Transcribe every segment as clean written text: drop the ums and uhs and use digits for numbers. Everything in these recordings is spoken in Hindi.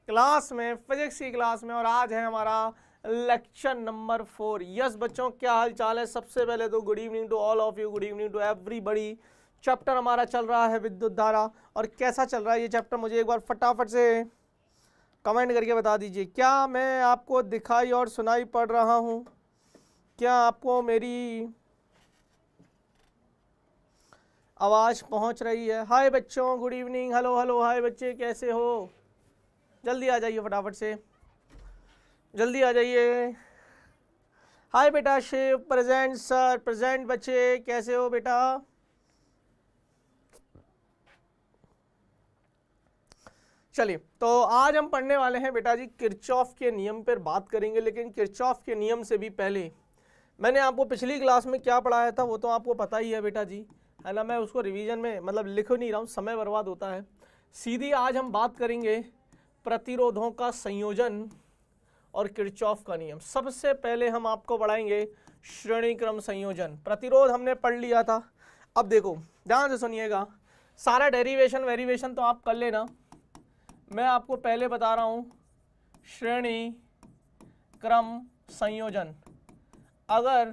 क्लास में, फिजिक्स की क्लास में। और आज है हमारा लेक्चर नंबर 4। यस बच्चों, क्या हाल चाल है? सबसे पहले तो good evening to all of you, good evening to everybody. Chapter हमारा चल रहा है विद्युत धारा, और कैसा चल रहा है ये चैप्टर मुझे एक बार फटाफट से कमेंट करके बता दीजिए। क्या मैं आपको दिखाई और सुनाई पड़ रहा हूँ? क्या आपको मेरी आवाज़ पहुँच रही है? हाय बच्चों, गुड इवनिंग, हेलो हेलो, हाय बच्चे, कैसे हो? जल्दी आ जाइए, फटाफट से जल्दी आ जाइए। हाय बेटा शिव, प्रेजेंट सर, प्रेजेंट बच्चे, कैसे हो बेटा? चलिए, तो आज हम पढ़ने वाले हैं बेटा जी किरचॉफ के नियम पर बात करेंगे। लेकिन किरचॉफ के नियम से भी पहले मैंने आपको पिछली क्लास में क्या पढ़ाया था वो तो आपको पता ही है बेटा जी, है ना। मैं उसको रिवीजन में मतलब लिख नहीं रहा हूँ, समय बर्बाद होता है। सीधी आज हम बात करेंगे प्रतिरोधों का संयोजन और किरचॉफ का नियम। सबसे पहले हम आपको पढ़ाएंगे श्रेणी क्रम संयोजन। प्रतिरोध हमने पढ़ लिया था। अब देखो ध्यान से सुनिएगा, सारा डेरिवेशन वेरिएशन तो आप कर लेना। मैं आपको पहले बता रहा हूँ श्रेणी क्रम संयोजन। अगर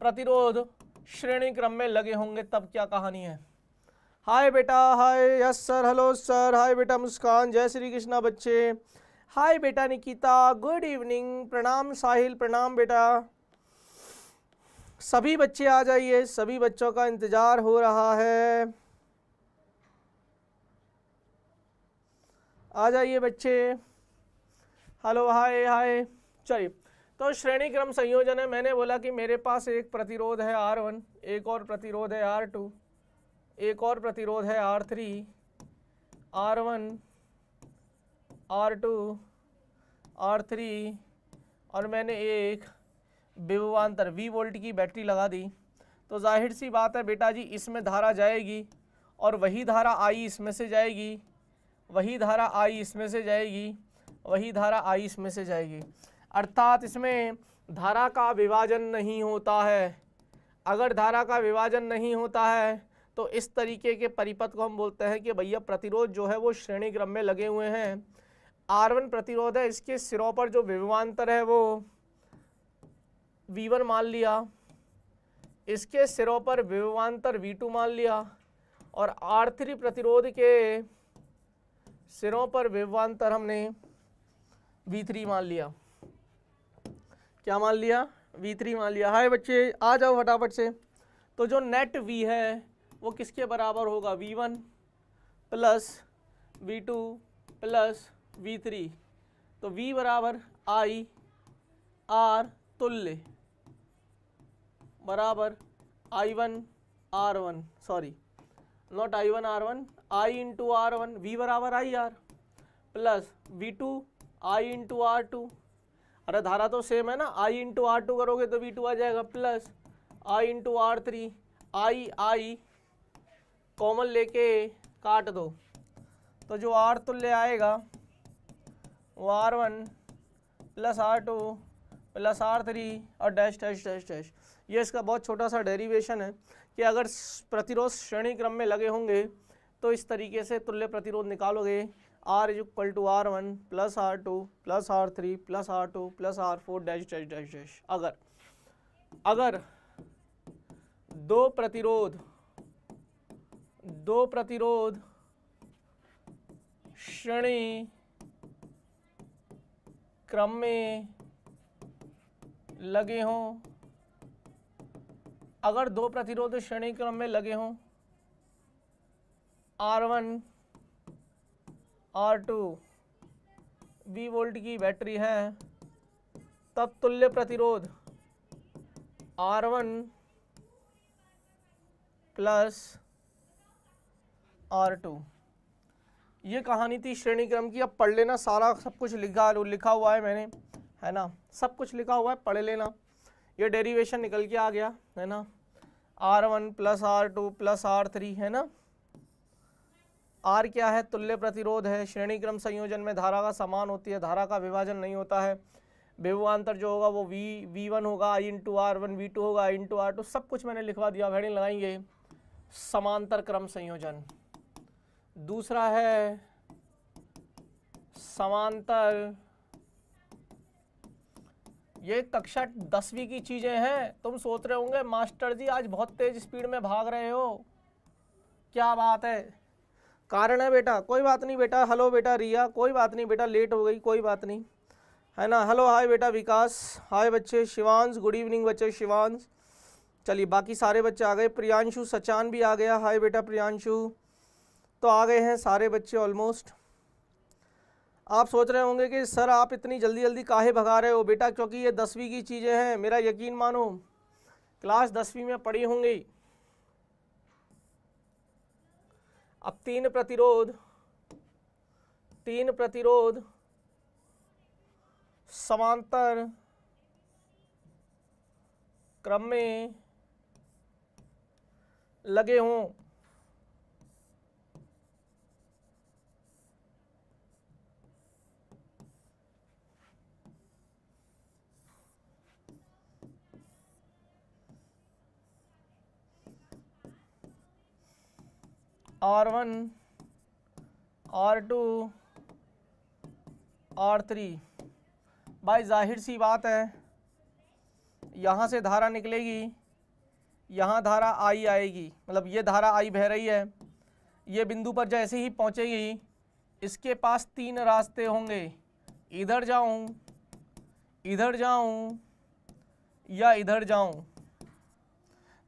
प्रतिरोध श्रेणी क्रम में लगे होंगे तब क्या कहानी है? हाय बेटा, हाय, यस सर, हेलो सर, हाय बेटा मुस्कान, जय श्री कृष्णा बच्चे, हाय बेटा निकिता, गुड इवनिंग, प्रणाम साहिल, प्रणाम बेटा। सभी बच्चे आ जाइए, सभी बच्चों का इंतजार हो रहा है, आ जाइए बच्चे, हेलो, हाय हाय। चलिए, तो श्रेणी क्रम संयोजन है। मैंने बोला कि मेरे पास एक प्रतिरोध है R1, एक और प्रतिरोध है R2, एक और प्रतिरोध है R3, R1, R2, R3, और मैंने एक विभवांतर V वोल्ट की बैटरी लगा दी। तो जाहिर सी बात है बेटा जी, इसमें धारा जाएगी और वही धारा I इसमें से जाएगी, वही धारा I इसमें से जाएगी, वही धारा I इसमें से जाएगी। अर्थात इसमें धारा का विभाजन नहीं होता है। अगर धारा का विभाजन नहीं होता है तो इस तरीके के परिपथ को हम बोलते हैं कि भैया प्रतिरोध जो है वो श्रेणी क्रम में लगे हुए हैं। R1 प्रतिरोध है, इसके सिरों पर जो विभवांतर है वो V1 मान लिया, इसके सिरों पर विभवांतर V2 मान लिया, और R3 प्रतिरोध के सिरों पर विभवांतर हमने V3 मान लिया। क्या मान लिया? V3 मान लिया। हाय बच्चे, आ जाओ फटाफट से। तो जो नेट V है वो किसके बराबर होगा? V1 plus V2 plus V3। तो V बराबर I R तुल्य बराबर I1 R1, sorry not I1 R1, I into R1, V बराबर IR plus V2 I into R2। अरे धारा तो सेम है ना, I इंटू R2 करोगे तो V2 आ जाएगा, plus I into R3, I common लेके काट दो, तो जो R तुल्य आएगा वो R1 plus R2 plus R3 और डैश डैश डैश डैश। ये इसका बहुत छोटा सा डेरिवेशन है कि अगर प्रतिरोध श्रेणी क्रम में लगे होंगे तो इस तरीके से तुल्य प्रतिरोध निकालोगे। R is equal to R1 plus R2 plus R3 plus R2 plus R4 dash dash dash डैश। अगर दो प्रतिरोध श्रेणी क्रम में लगे हों, अगर दो प्रतिरोध श्रेणी क्रम में लगे हों, R1 R2 V वोल्ट की बैटरी है, तब तुल्य प्रतिरोध R1 प्लस R2। ये कहानी थी श्रेणी क्रम की। अब पढ़ लेना, सारा सब कुछ लिखा हुआ है मैंने, है ना, सब कुछ लिखा हुआ है, पढ़ लेना। ये डेरिवेशन निकल के आ गया है ना, R1 plus R2 plus R3, है ना। R क्या है? तुल्य प्रतिरोध है। श्रेणी क्रम संयोजन में धारा का समान होती है, धारा का विभाजन नहीं होता है। विभवांतर जो होगा वो V1 होगा, I इंटू R1, V2 होगा I इंटू R2, सब कुछ मैंने लिखवा दिया, हेडिंग लगाएंगे। समांतर क्रम संयोजन। दूसरा है समांतर, ये कक्षा 10वीं की चीजें हैं। तुम सोच रहे होंगे मास्टर जी आज बहुत तेज स्पीड में भाग रहे हो, क्या बात है? कारण है बेटा, कोई बात नहीं बेटा। हेलो बेटा रिया, कोई बात नहीं बेटा, लेट हो गई कोई बात नहीं, है ना। हेलो हाय बेटा विकास, हाय बच्चे। शिवांश, गुड इवनिंग बच्चे, शिवांश। चलिए बाकी सारे बच्चे आ गए। प्रियांशु सचान भी आ गया, हाय बेटा प्रियांशु। तो आ गए हैं सारे बच्चे ऑलमोस्ट। आप सोच रहे होंगे कि सर आप इतनी जल्दी जल्दी काहे भगा रहे हो बेटा, क्योंकि ये 10वीं की चीज़ें हैं। मेरा यकीन मानो, क्लास 10वीं में पढ़ी होंगी। अब तीन प्रतिरोध समांतर क्रम में लगे हों, R1 R2 R3। भाई जाहिर सी बात है, यहाँ से धारा निकलेगी, यहाँ धारा I आएगी, मतलब ये धारा I बह रही है। ये बिंदु पर जैसे ही पहुँचेगी, इसके पास तीन रास्ते होंगे, इधर जाऊँ, इधर जाऊँ या इधर जाऊँ।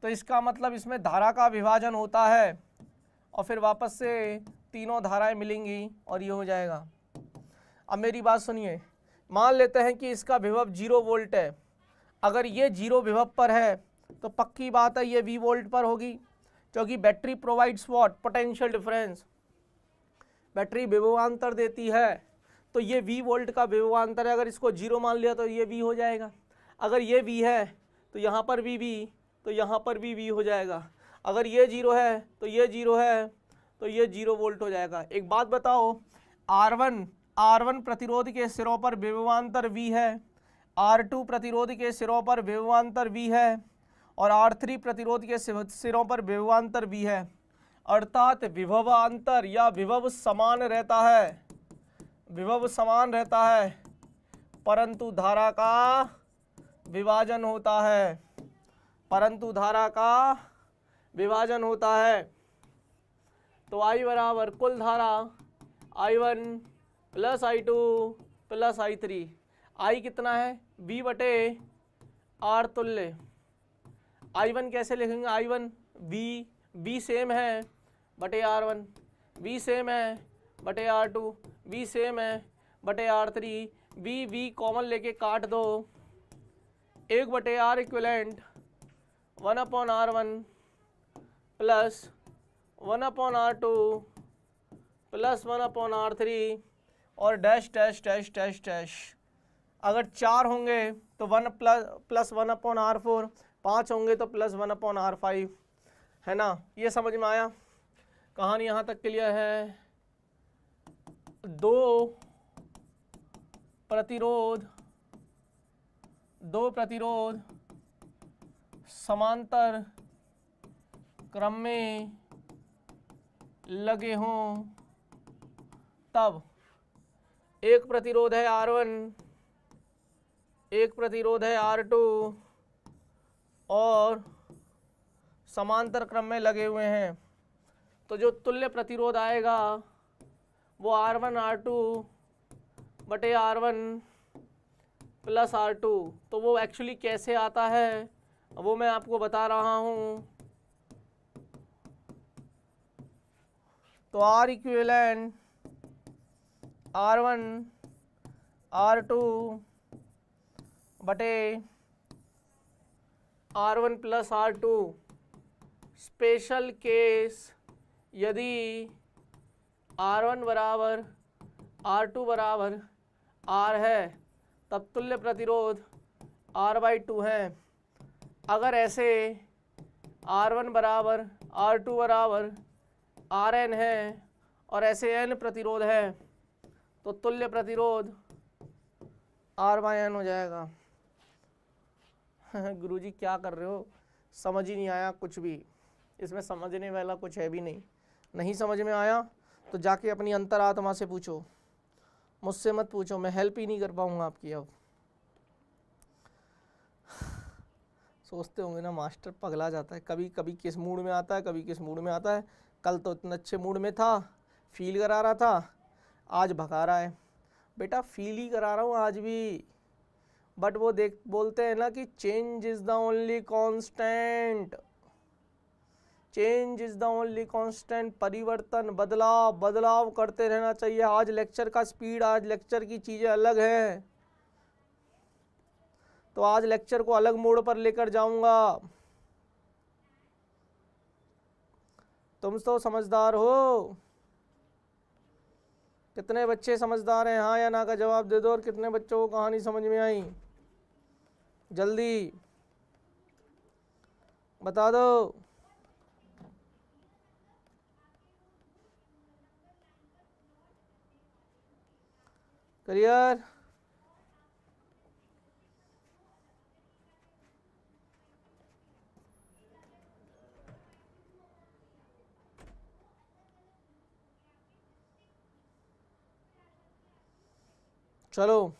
तो इसका मतलब इसमें धारा का विभाजन होता है और फिर वापस से तीनों धाराएं मिलेंगी और ये हो जाएगा। अब मेरी बात सुनिए, मान लेते हैं कि इसका विभव 0 वोल्ट है। अगर ये 0 विभव पर है तो पक्की बात है ये V वोल्ट पर होगी, क्योंकि battery provides what, potential difference. Battery विभवांतर देती है, तो ये V वोल्ट का विभवांतर है। अगर इसको 0 मान लिया तो ये V हो जाएगा। अगर ये V है तो यहाँ पर भी V, तो यहाँ पर भी V हो जाएगा। अगर ये 0 है तो ये 0 है, तो ये 0 वोल्ट हो जाएगा। एक बात बताओ, R1 प्रतिरोध के सिरों पर विभवांतर V है, R2 प्रतिरोध के सिरों पर विभवांतर V है और R3 प्रतिरोध के सिरों पर विभवांतर V है। अर्थात विभवांतर या विभव समान रहता है, विभव समान रहता है, परंतु धारा का विभाजन होता है, परंतु धारा का विभाजन होता है। तो I बराबर कुल धारा I1 plus I2 plus I3। I कितना है, V बटे R तुल्य। I1 कैसे लिखेंगे, I1 V सेम है बटे R1, V सेम है बटे R2, V सेम है बटे R3। V कॉमन लेके काट दो, 1 बटे R equivalent 1/R1 plus 1/R2 plus 1/R3 और डैश डैश डैश डैश डैश। अगर 4 होंगे तो 1 प्लस 1/R4, 5 होंगे तो प्लस 1/R5, है ना। ये समझ में आया, कहानी यहाँ तक क्लियर है। दो प्रतिरोध समांतर क्रम में लगे हों, तब एक प्रतिरोध है R1, एक प्रतिरोध है R2 और समांतर क्रम में लगे हुए हैं, तो जो तुल्य प्रतिरोध आएगा वो R1 R2 बटे R1 प्लस R2। तो वो एक्चुअली कैसे आता है वो मैं आपको बता रहा हूँ। तो R इक्विवेलेंट R1 R2 बटे R1 plus R2। Special case यदि R1 बराबर R2 बराबर R है तब तुल्य प्रतिरोध R/2 है। अगर ऐसे R1 बराबर R2 बराबर Rn है और ऐसे n प्रतिरोध है तो तुल्य प्रतिरोध R/n हो जाएगा। गुरुजी क्या कर रहे हो, समझ ही नहीं आया कुछ भी, इसमें समझने वाला कुछ है भी नहीं। नहीं समझ में आया तो जाके अपनी अंतरात्मा से पूछो, मुझसे मत पूछो, मैं हेल्प ही नहीं कर पाऊंगा आपकी। अब सोचते होंगे ना मास्टर पगला जाता है, कभी कभी किस मूड में आता है, कभी किस मूड में आता है। कल तो इतने अच्छे मूड में था, फील करा रहा था, आज भगा रहा है। बेटा फील ही करा रहा हूँ आज भी, बट वो बोलते हैं ना कि change is the only constant, change is the only constant. परिवर्तन, बदलाव, बदलाव करते रहना चाहिए। आज लेक्चर का स्पीड, आज लेक्चर की चीज़ें अलग हैं, तो आज लेक्चर को अलग मोड पर लेकर जाऊंगा। तुम तो समझदार हो। कितने बच्चे समझदार हैं, हाँ या ना का जवाब दे दो। और कितने बच्चों को कहानी समझ में आई, जल्दी बता दो। क्लियर? चलो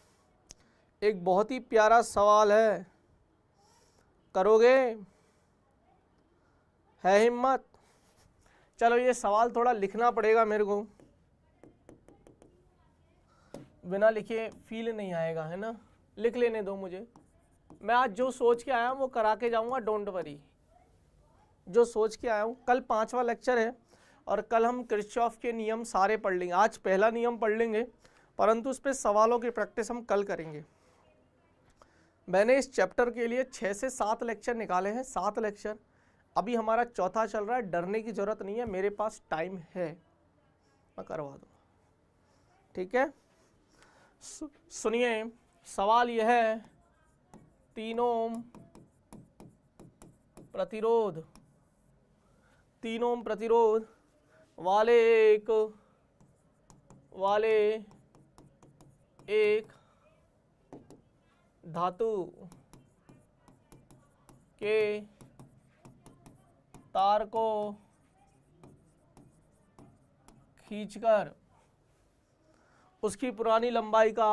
एक बहुत ही प्यारा सवाल है, करोगे? है हिम्मत? चलो ये सवाल थोड़ा लिखना पड़ेगा मेरे को, बिना लिखे फील नहीं आएगा, है ना। लिख लेने दो मुझे, मैं आज जो सोच के आया हूँ वो करा के जाऊँगा, डोंट वरी। जो सोच के आया हूँ, कल 5वां लेक्चर है और कल हम किरचॉफ के नियम सारे पढ़ लेंगे। आज पहला नियम पढ़ लेंगे, परंतु उस पर सवालों की प्रैक्टिस हम कल करेंगे। मैंने इस चैप्टर के लिए 6 से 7 लेक्चर निकाले हैं, 7 लेक्चर। अभी हमारा चौथा चल रहा है, डरने की ज़रूरत नहीं है, मेरे पास टाइम है, मैं करवा दूँ, ठीक है। सुनिए सवाल यह है, 3 ओम प्रतिरोध, 3 ओम प्रतिरोध वाले एक धातु के तार को खींचकर उसकी पुरानी लंबाई का,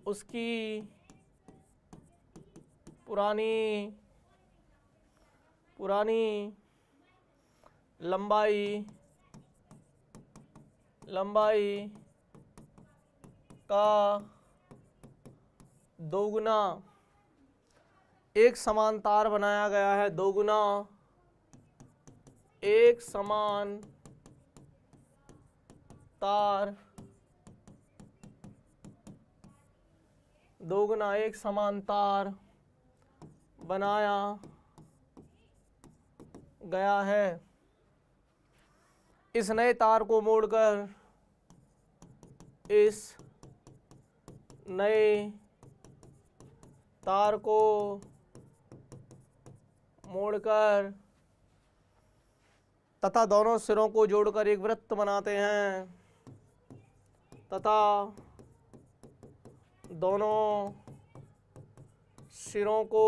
उसकी पुरानी लंबाई का दोगुना एक समान तार बनाया गया है। दोगुना एक समान तार, दोगुना एक समान तार बनाया गया है। इस नए तार को मोड़कर, इस नए तार को मोड़कर तथा दोनों सिरों को जोड़कर एक वृत्त बनाते हैं, तथा दोनों सिरों को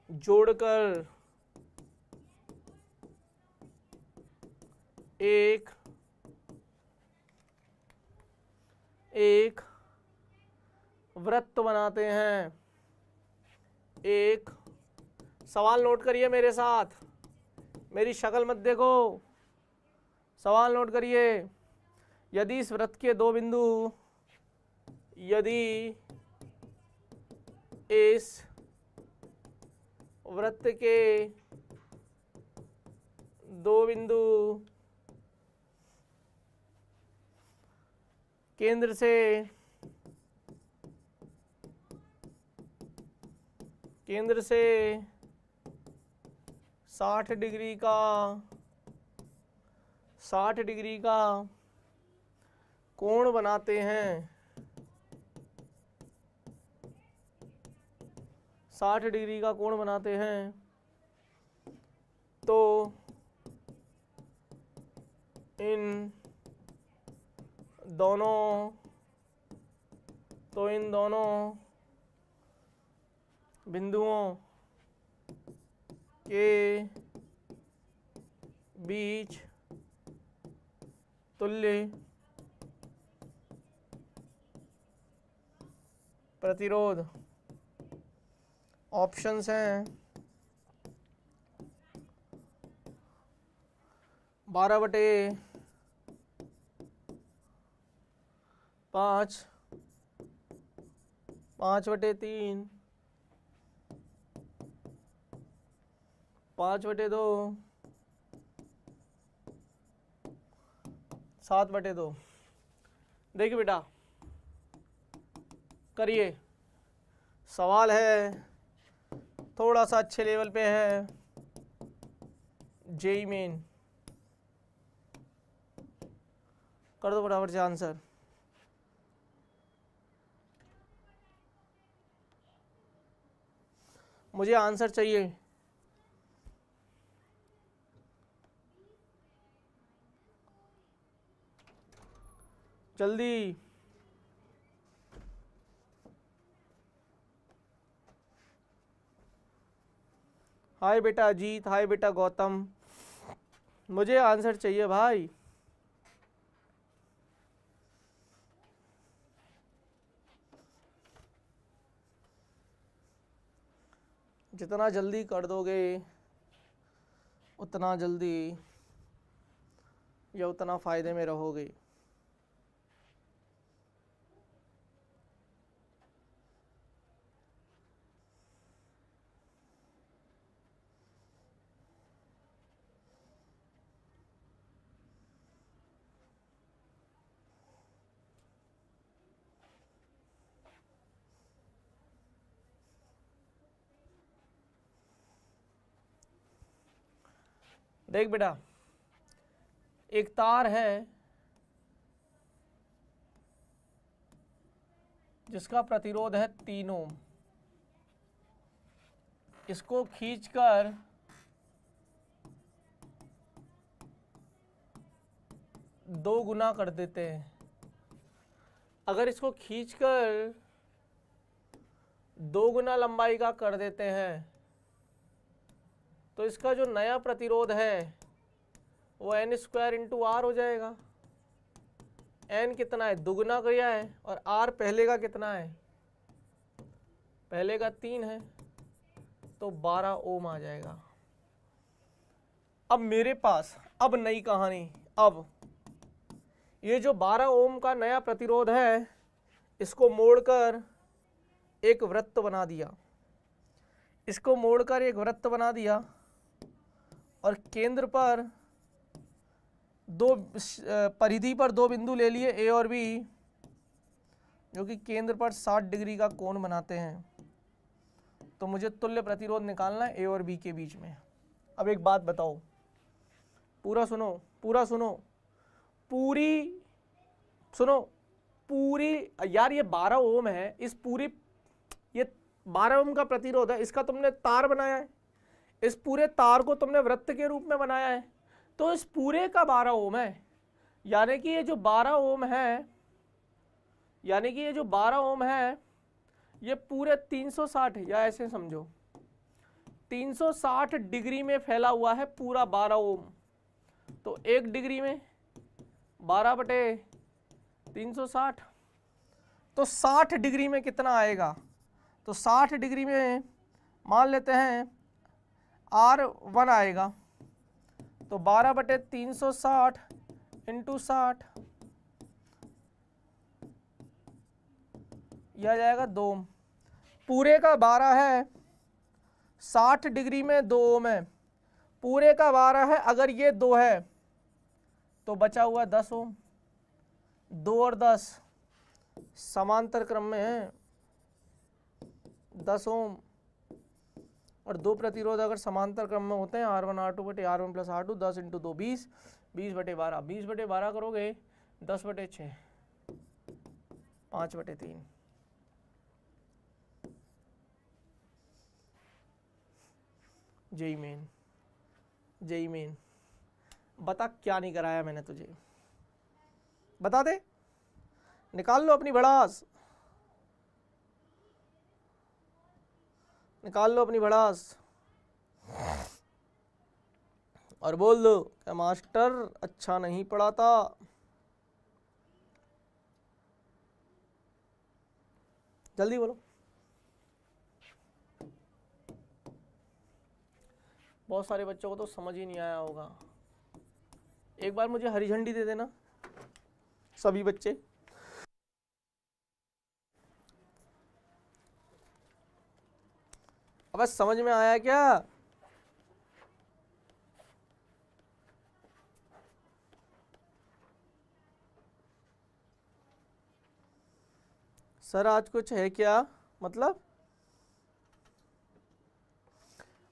जोड़कर एक वृत्त बनाते हैं। एक सवाल नोट करिए मेरे साथ, मेरी शक्ल मत देखो, सवाल नोट करिए। यदि इस वृत्त के दो बिंदु, यदि इस वृत्त के दो बिंदु केंद्र से 60 डिग्री का कोण बनाते हैं, 60 डिग्री का कोण बनाते हैं, तो इन दोनों बिंदुओं के बीच तुल्य प्रतिरोध। ऑप्शंस हैं 12/5, 5/3, 5/2, 7/2। देखिए बेटा, करिए, सवाल है थोड़ा सा अच्छे लेवल पे है, जेई मेन। कर दो फटाफट से आंसर। मुझे आंसर चाहिए। जल्दी। हाय बेटा अजीत, हाय बेटा गौतम, मुझे आंसर चाहिए भाई। जितना जल्दी कर दोगे उतना जल्दी या उतना फायदे में रहोगे। देख बेटा, एक तार है जिसका प्रतिरोध है 3 ओम। इसको खींचकर दो गुना कर देते हैं। अगर इसको खींचकर 2 गुना लंबाई का कर देते हैं तो इसका जो नया प्रतिरोध है वो n² इंटू आर हो जाएगा। n कितना है, दुगुना किया है, और r पहले का कितना है, पहले का 3 है, तो 12 ओम आ जाएगा। अब मेरे पास, अब नई कहानी, अब ये जो 12 ओम का नया प्रतिरोध है इसको मोड़कर एक वृत्त बना दिया। इसको मोड़कर एक वृत्त बना दिया और केंद्र पर परिधि पर 2 बिंदु ले लिए ए और बी, जो कि केंद्र पर 60 डिग्री का कोण बनाते हैं। तो मुझे तुल्य प्रतिरोध निकालना है ए और बी के बीच में। अब एक बात बताओ, पूरा सुनो, पूरा सुनो, पूरी सुनो, पूरी यार ये 12 ओम है, इस पूरी ये 12 ओम का प्रतिरोध है, इसका तुमने तार बनाया है, इस पूरे तार को तुमने वृत्त के रूप में बनाया है, तो इस पूरे का 12 ओम है। यानी कि ये जो 12 ओम है, यानी कि ये जो 12 ओम है ये पूरे 360, या ऐसे समझो 360 डिग्री में फैला हुआ है पूरा 12 ओम। तो 1 डिग्री में 12/360, तो 60 डिग्री में कितना आएगा, तो 60 डिग्री में मान लेते हैं R1 आएगा, तो 12/360 इंटू 60, यह आ जाएगा 2 ओम। पूरे का 12 है, 60 डिग्री में 2 ओम है, पूरे का 12 है, अगर ये 2 है तो बचा हुआ 10 ओम। 2 और 10 समांतर क्रम में है, 10 ओम, और 2 प्रतिरोध अगर समांतर क्रम में होते हैं R1 R2 बटे R1 प्लस R2, 10 इंटू 2 20, 20/12, 20/12 करोगे 10/6, 5/3। जेई मेन, जेई मेन, बता क्या नहीं कराया मैंने तुझे, बता दे, निकाल लो अपनी भड़ास, निकाल लो अपनी भड़ास और बोल दो कि मास्टर अच्छा नहीं पढ़ाता, जल्दी बोलो। बहुत सारे बच्चों को तो समझ ही नहीं आया होगा। एक बार मुझे हरी झंडी दे देना सभी बच्चे। अब समझ में आया क्या? सर आज कुछ है क्या मतलब?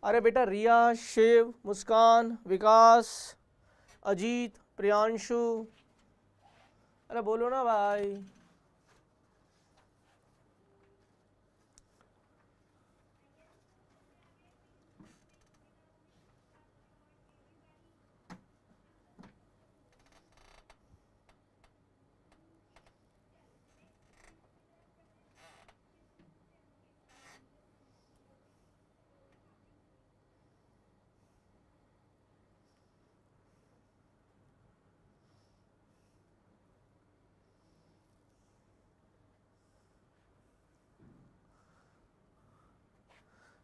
अरे बेटा रिया, शिव, मुस्कान, विकास, अजीत, प्रियांशु, अरे बोलो ना भाई।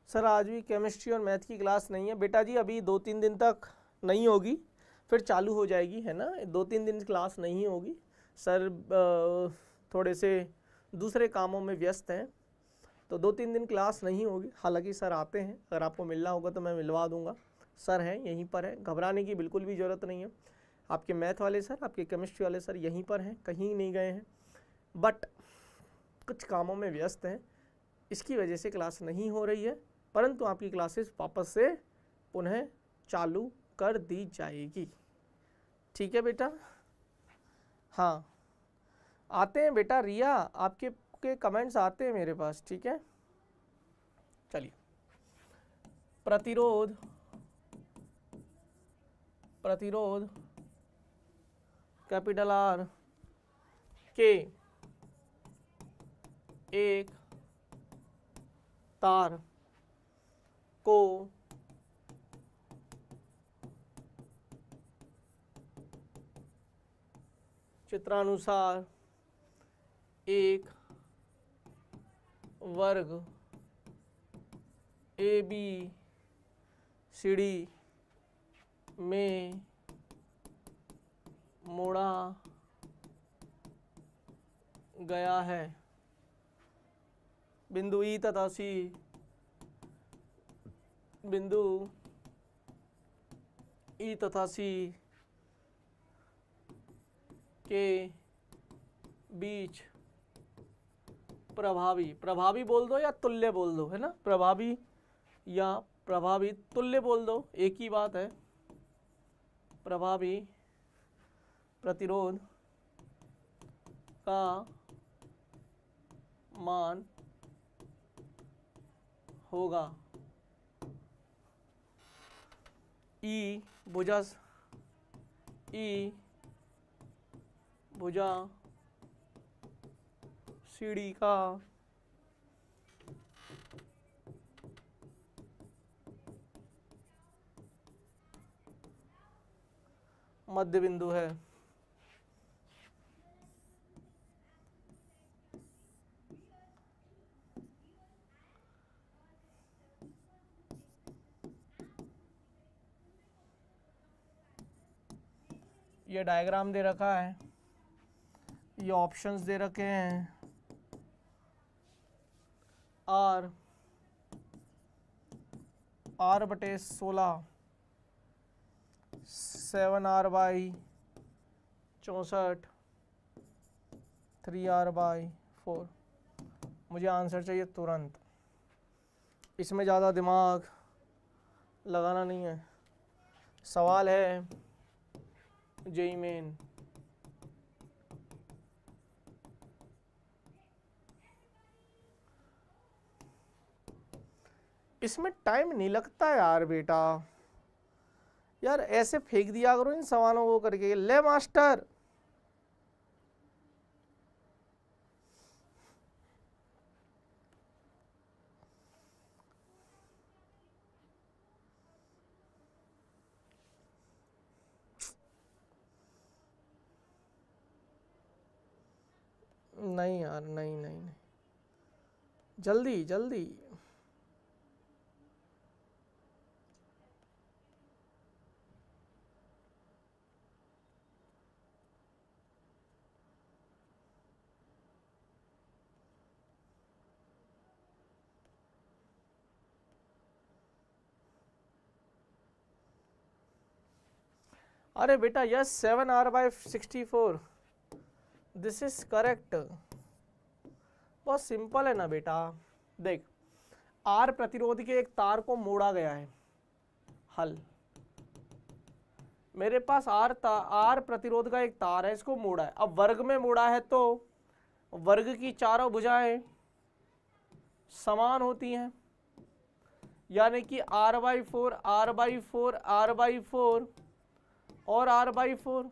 सर आज भी केमिस्ट्री और मैथ की क्लास नहीं है बेटा जी, अभी 2-3 दिन तक नहीं होगी, फिर चालू हो जाएगी, है ना। 2-3 दिन क्लास नहीं होगी सर, थोड़े से दूसरे कामों में व्यस्त हैं, तो 2-3 दिन क्लास नहीं होगी। हालांकि सर आते हैं, अगर आपको मिलना होगा तो मैं मिलवा दूंगा। सर हैं यहीं पर है, घबराने की बिल्कुल भी ज़रूरत नहीं है। आपके मैथ वाले सर, आपके केमिस्ट्री वाले सर यहीं पर हैं, कहीं नहीं गए हैं, बट कुछ कामों में व्यस्त हैं, इसकी वजह से क्लास नहीं हो रही है। परंतु आपकी क्लासेस वापस से पुनः चालू कर दी जाएगी। ठीक है बेटा? हाँ आते हैं बेटा रिया, आपके के कमेंट्स आते हैं मेरे पास। ठीक है चलिए। प्रतिरोध, प्रतिरोध कैपिटल आर के एक तार को चित्रानुसार एक वर्ग ए बी सी डी में मोड़ा गया है। बिंदु ई तथा सी, बिंदु ई तथा सी के बीच प्रभावी, प्रभावी बोल दो या तुल्य बोल दो, है ना, प्रभावी या प्रभावी, तुल्य बोल दो, एक ही बात है। प्रभावी प्रतिरोध का मान होगा ई भुजा, ई भुजा सीढ़ी का मध्य बिंदु है। ये डायग्राम दे रखा है, ये ऑप्शंस दे रखे हैं। R बटे 16, 7R बाई 64, 3R बाई 4। मुझे आंसर चाहिए तुरंत, इसमें ज़्यादा दिमाग लगाना नहीं है। सवाल है जेईई मेन। इसमें टाइम नहीं लगता यार बेटा, यार ऐसे फेंक दिया करो इन सवालों को करके, ले मास्टर। नहीं यार, नहीं नहीं नहीं, जल्दी जल्दी। अरे बेटा yes 7r/64 this is correct. बहुत सिंपल है ना बेटा। देख आर प्रतिरोध के एक तार को मोड़ा गया है, हल। मेरे पास आर प्रतिरोध का एक तार है, इसको मोड़ा है। अब वर्ग में मोड़ा है तो वर्ग की चारों भुजाएं समान होती हैं, यानी कि r/4 r/4 r/4 और r/4।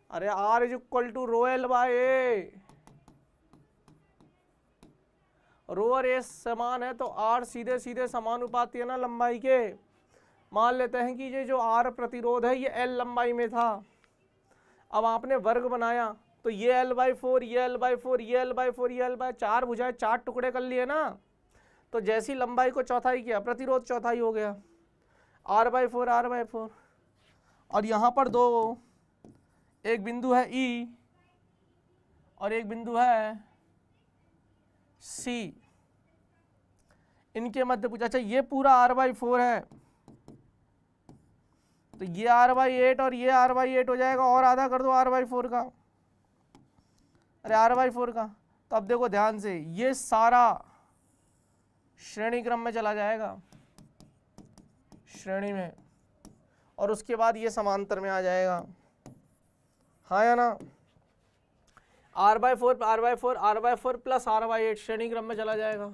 अरे r is equal to rho L by A. Rho और ए समान है तो r सीधे सीधे समानुपाती है ना लंबाई के। मान लेते हैं कि ये जो r प्रतिरोध है ये l लंबाई में था। अब आपने वर्ग बनाया तो ये l/4 ये l/4 ये l/4 ये l/4 चार भुजाएं चार टुकड़े कर लिए ना, तो जैसी लंबाई को चौथाई किया प्रतिरोध चौथाई हो गया, r/4 r/4। और यहाँ पर दो, एक बिंदु है E और एक बिंदु है C, इनके मध्य पूछा। अच्छा ये पूरा r/4 है तो ये r/8 और ये r/8 हो जाएगा, और आधा कर दो r/4 का, अरे r/4 का। तो अब देखो ध्यान से, ये सारा श्रेणी क्रम में चला जाएगा, श्रेणी में, और उसके बाद ये समांतर में आ जाएगा, हाँ या ना। r/4 r/4 r/4 plus r/8 श्रेणी क्रम में चला जाएगा।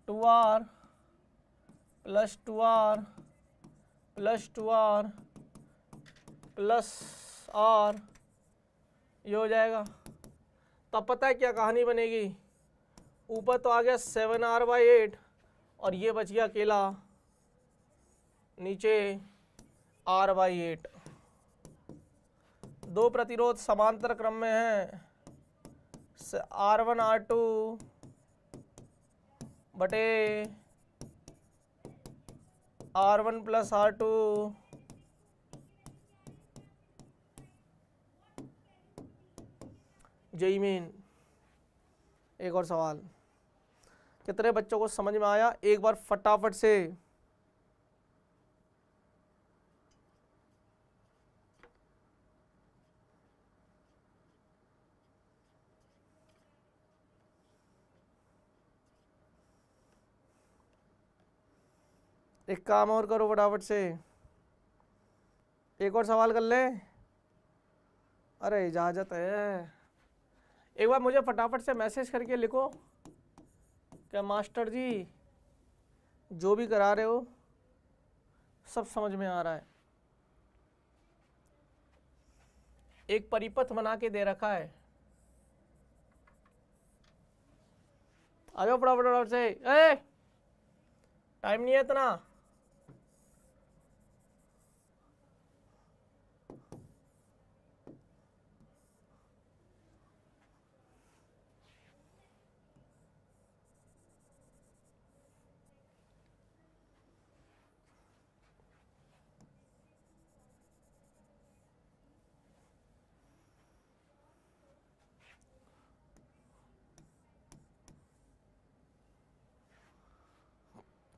Two R plus 2r plus 2r plus r, ये हो जाएगा। तब पता है क्या कहानी बनेगी, ऊपर तो आ गया 7r/8 और ये बच गया अकेला नीचे r/8। दो प्रतिरोध समांतर क्रम में हैं, r1 r2 बटे r1 प्लस r2 जय मीन। एक और सवाल, कितने बच्चों को समझ में आया एक बार फटाफट से। एक काम और करो फटाफट से, एक और सवाल कर ले। अरे इजाजत है, एक बार मुझे फटाफट से मैसेज करके लिखो क्या मास्टर जी जो भी करा रहे हो सब समझ में आ रहा है। एक परिपथ बना के दे रखा है, आ जाओ फटाफट से, टाइम नहीं है इतना।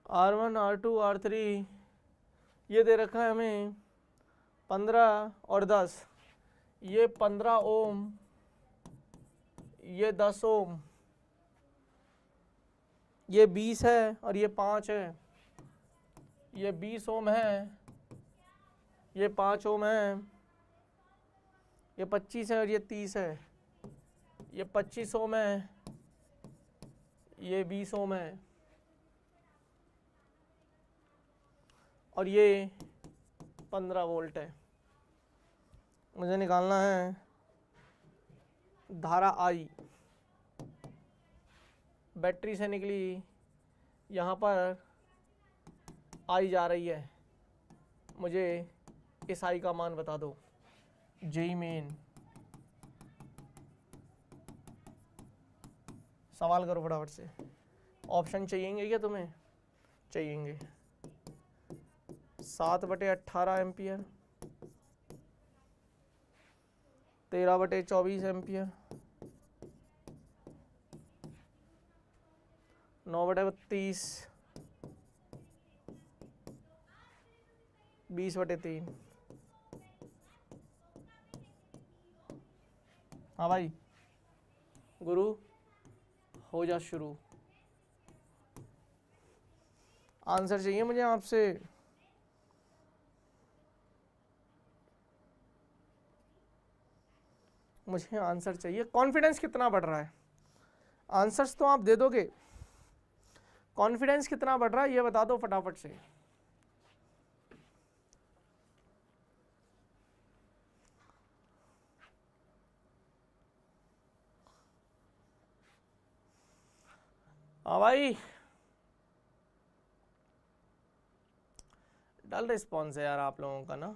R1 R2 R3 ये दे रखा है हमें 15 और 10, ये 15 ओम ये 10 ओम, ये 20 है और ये 5 है, ये 20 ओम है, ये 5 ओम है, ये 25 है और ये 30 है, ये 25 ओम है, ये 20 ओम है, और ये 15 वोल्ट है। मुझे निकालना है धारा I, बैटरी से निकली यहाँ पर I जा रही है, मुझे इस आई का मान बता दो। जेई मेन सवाल करो फटाफट से। ऑप्शन चाहिएंगे क्या तुम्हें? चाहिएंगे। 7/18 एम्पियर, 13/24 एम्पियर, 9/32, 20/3। हाँ भाई गुरु हो जा शुरू। आंसर चाहिए मुझे आपसे। मुझे आंसर चाहिए। कॉन्फिडेंस कितना बढ़ रहा है? आंसर्स तो आप दे दोगे, कॉन्फिडेंस कितना बढ़ रहा है ये बता दो फटाफट से। हाँ भाई डल रिस्पॉन्स है यार आप लोगों का ना।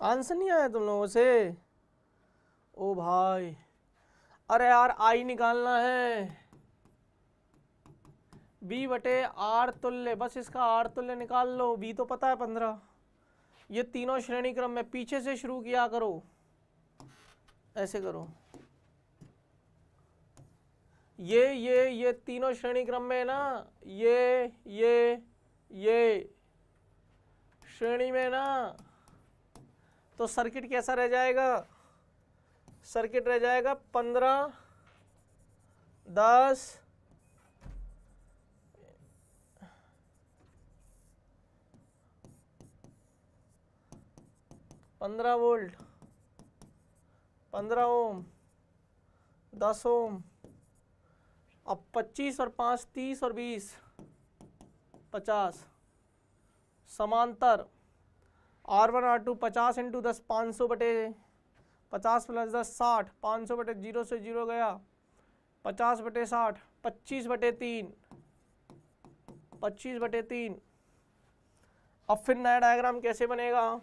आंसर नहीं आया तुम लोगों से? ओ भाई अरे यार आई निकालना है। V/R तुल्य, बस इसका R तुल्य निकाल लो। V तो पता है 15। ये तीनों श्रेणी क्रम में पीछे से शुरू किया करो, ऐसे करो। ये तीनों श्रेणी क्रम में है ना, ये श्रेणी में ना, तो सर्किट कैसा रह जाएगा? सर्किट रह जाएगा 15, 10, 15 वोल्ट, 15 ओम, 10 ओम। अब 25 और 5 30 और 20 50 समांतर। R1 R2 50 × 10 500/50 + 10 60, 500/0 से 0 गया, 50/60, 25/3, 25/3। अब फिर नया डायग्राम कैसे बनेगा?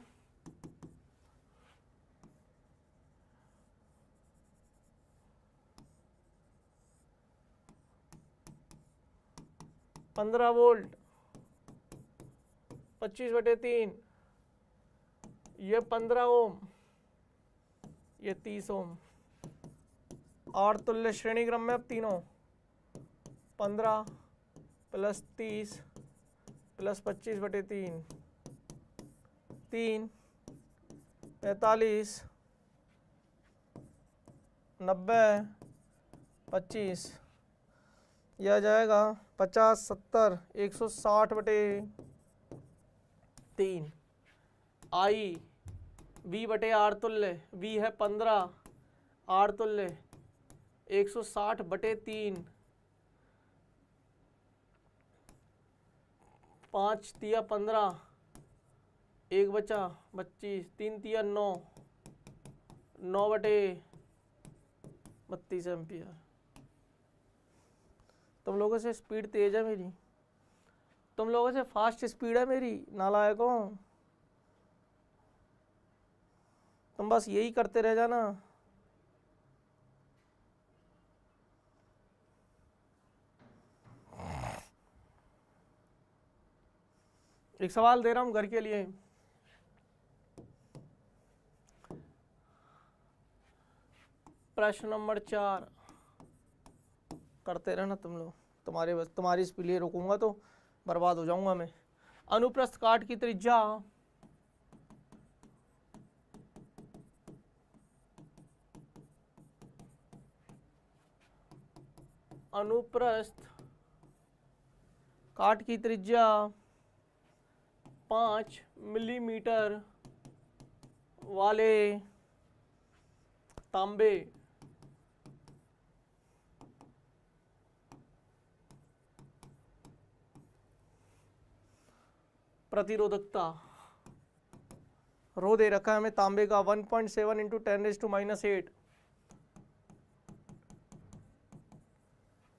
पंद्रह वोल्ट, 25/3, ये 15 ओम, ये 30 ओम। और तुल्य श्रेणी क्रम में अब तीनों 15 + 30 + 25/3, 3 45 90 25। यह आ जाएगा 50 70 160/3। आई V/R तुल्य, V है 15, R तुल्य 160/3, 5 तिया 15, 1 बचा 25, 3 तिया 9, 9/32 एम्पियर। तुम लोगों से स्पीड तेज है मेरी, तुम लोगों से फास्ट स्पीड है मेरी, नालायकों। तुम बस यही करते रह जाना। एक सवाल दे रहा हूं घर के लिए। प्रश्न नंबर 4, करते रहना तुम लोग, तुम्हारी इस लिए रोकूंगा तो बर्बाद हो जाऊंगा मैं। अनुप्रस्थ काट की त्रिज्या अनुप्रस्थ काट की त्रिज्या 5 मिलीमीटर वाले तांबे प्रतिरोधकता रो दे रखा है हमें तांबे का 1.7 into 10⁻⁸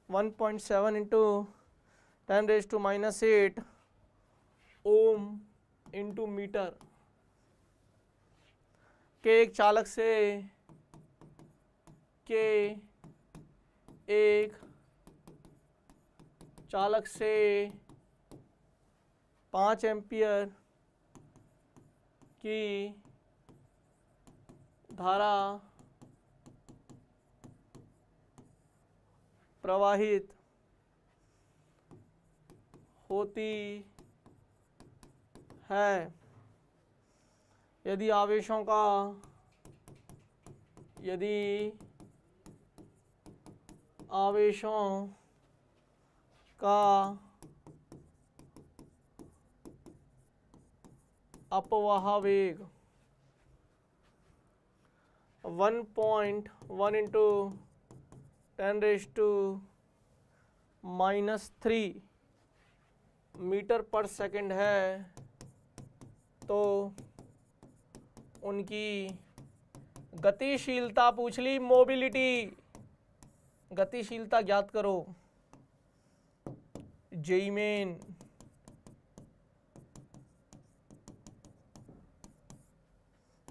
1.7 into 10⁻⁸ ohm into metre के एक चालक से के एक चालक से 5 एम्पियर की धारा प्रवाहित होती है यदि आवेशों का अपवाह वेग 1.1 इंटू 10⁻³ मीटर पर सेकंड है तो उनकी गतिशीलता पूछ ली, मोबिलिटी, गतिशीलता ज्ञात करो। जेई मेन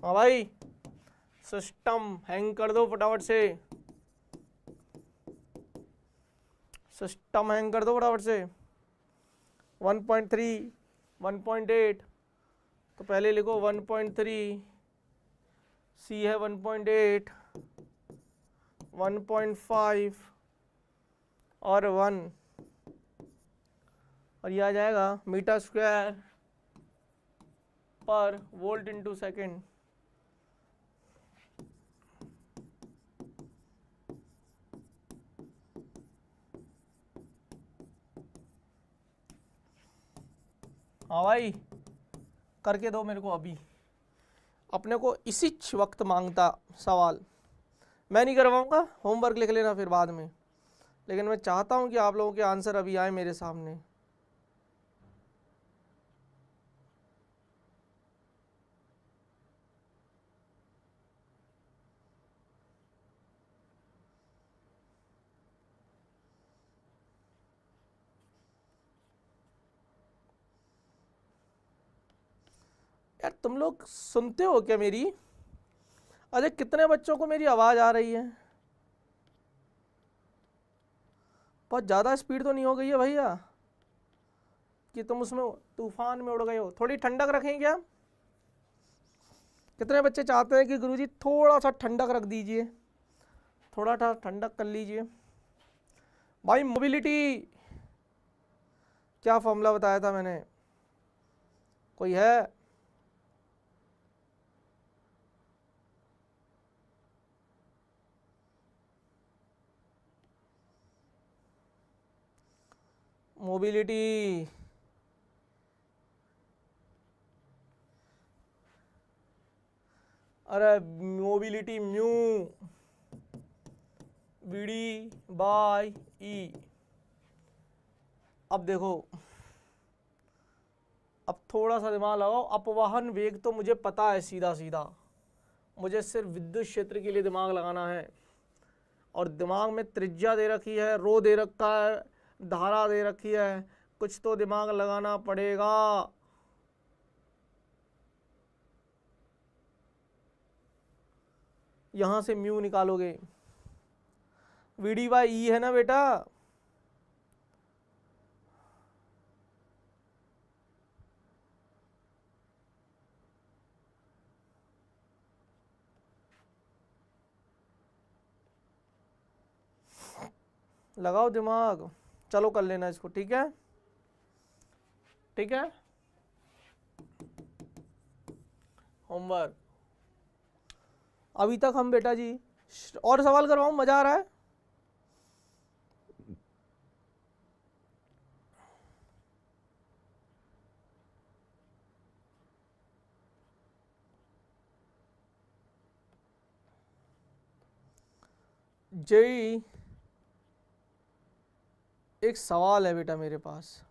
हाँ भाई, सिस्टम हैंग कर दो फटाफट से, सिस्टम हैंग कर दो फटाफट से। 1.3 1.8 तो पहले लिखो 1.3, सी है 1.8, 1.5 और 1, और ये आ जाएगा मीटर स्क्वायर पर वोल्ट इंटू सेकेंड। हाँ भाई, करके दो मेरे को अभी, अपने को इसी वक्त मांगता सवाल। मैं नहीं करवाऊंगा, होमवर्क लिख लेना फिर बाद में, लेकिन मैं चाहता हूं कि आप लोगों के आंसर अभी आए मेरे सामने। यार तुम लोग सुनते हो क्या मेरी? अरे कितने बच्चों को मेरी आवाज़ आ रही है? बहुत ज़्यादा स्पीड तो नहीं हो गई है भैया कि तुम उसमें तूफान में उड़ गए हो? थोड़ी ठंडक रखें क्या? कितने बच्चे चाहते हैं कि गुरुजी थोड़ा सा ठंडक रख दीजिए, थोड़ा सा ठंडक कर लीजिए? भाई मोबिलिटी क्या फॉर्मूला बताया था मैंने, कोई है? मोबिलिटी अरे मोबिलिटी म्यू वीडी बाय ई। अब देखो, अब थोड़ा सा दिमाग लगाओ। अपवाहन वेग तो मुझे पता है सीधा सीधा, मुझे सिर्फ विद्युत क्षेत्र के लिए दिमाग लगाना है, और दिमाग में त्रिज्या दे रखी है, रो दे रखा है, धारा दे रखी है, कुछ तो दिमाग लगाना पड़ेगा। यहां से म्यू निकालोगे, वीडी बाई ई है ना बेटा? लगाओ दिमाग, चलो कर लेना इसको, ठीक है ठीक है। होमवर्क अभी तक हम बेटा जी, और सवाल करवाऊं, मजा आ रहा है? जय, एक सवाल है बेटा मेरे पास।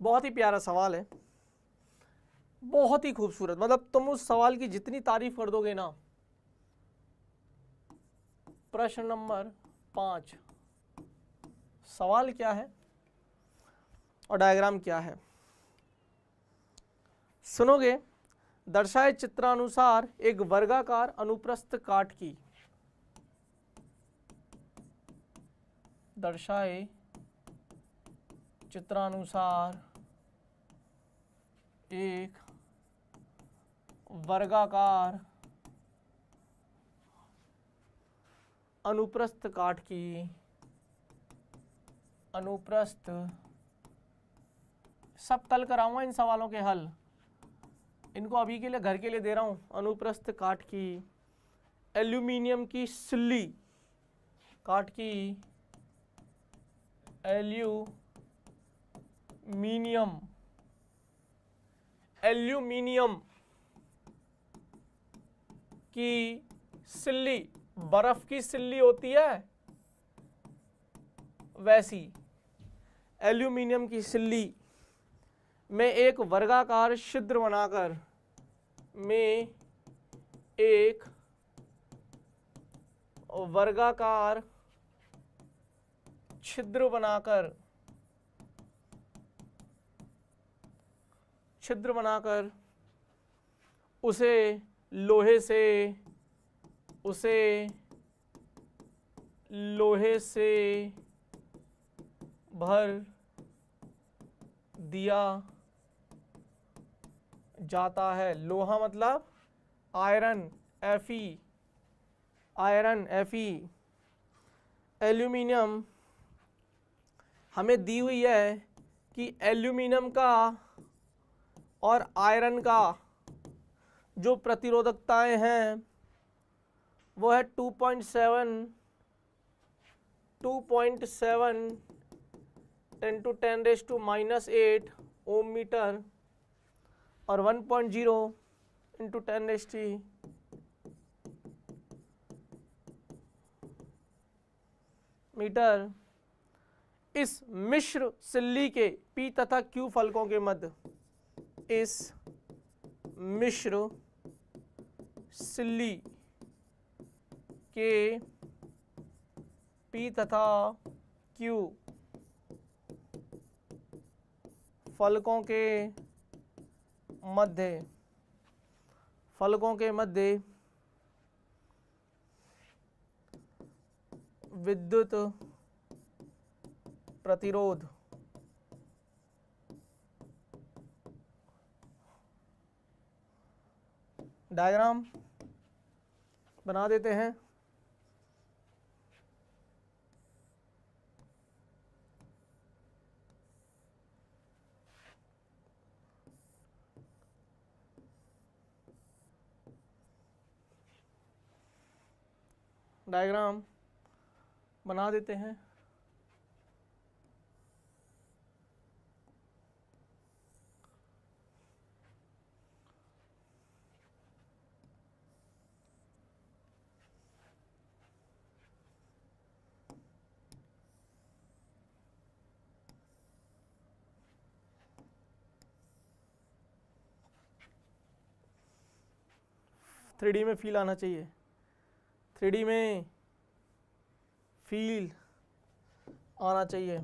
बहुत ही प्यारा सवाल है, बहुत ही खूबसूरत, मतलब तुम उस सवाल की जितनी तारीफ कर दोगे ना। प्रश्न नंबर 5, सवाल क्या है और डायग्राम क्या है, सुनोगे। दर्शाए चित्रानुसार एक वर्गाकार अनुप्रस्थ काट की, दर्शाए चित्रानुसार एक वर्गाकार अनुप्रस्थ काट की, अनुप्रस्थ, सब कल कराऊंगा इन सवालों के हल, इनको अभी के लिए घर के लिए दे रहा हूं। अनुप्रस्थ काट की एल्यूमिनियम की सिल्ली, काट की एल्यूमिनियम, एल्यूमिनियम की सिल्ली, बर्फ की सिल्ली होती है वैसी, एल्यूमिनियम की सिल्ली में एक वर्गाकार छिद्र बनाकर, में एक वर्गाकार छिद्र बनाकर, छिद्र बनाकर उसे लोहे से, उसे लोहे से भर दिया जाता है। लोहा मतलब iron, Fe, iron Fe। Aluminium हमें दी हुई है कि एल्यूमिनियम का और आयरन का जो प्रतिरोधकताएं हैं वो है 2.7 10⁻⁸ ओम मीटर और 1.0 × 10⁻³ मीटर। इस मिश्र सिल्ली के P तथा Q फलकों के मध्य, इस मिश्र सिल्ली के P तथा Q फलकों के मध्य, फलकों के मध्य विद्युत प्रतिरोध, डायग्राम बना देते हैं। डायग्राम बना देते हैं। थ्री में फील आना चाहिए, 3D में फील आना चाहिए।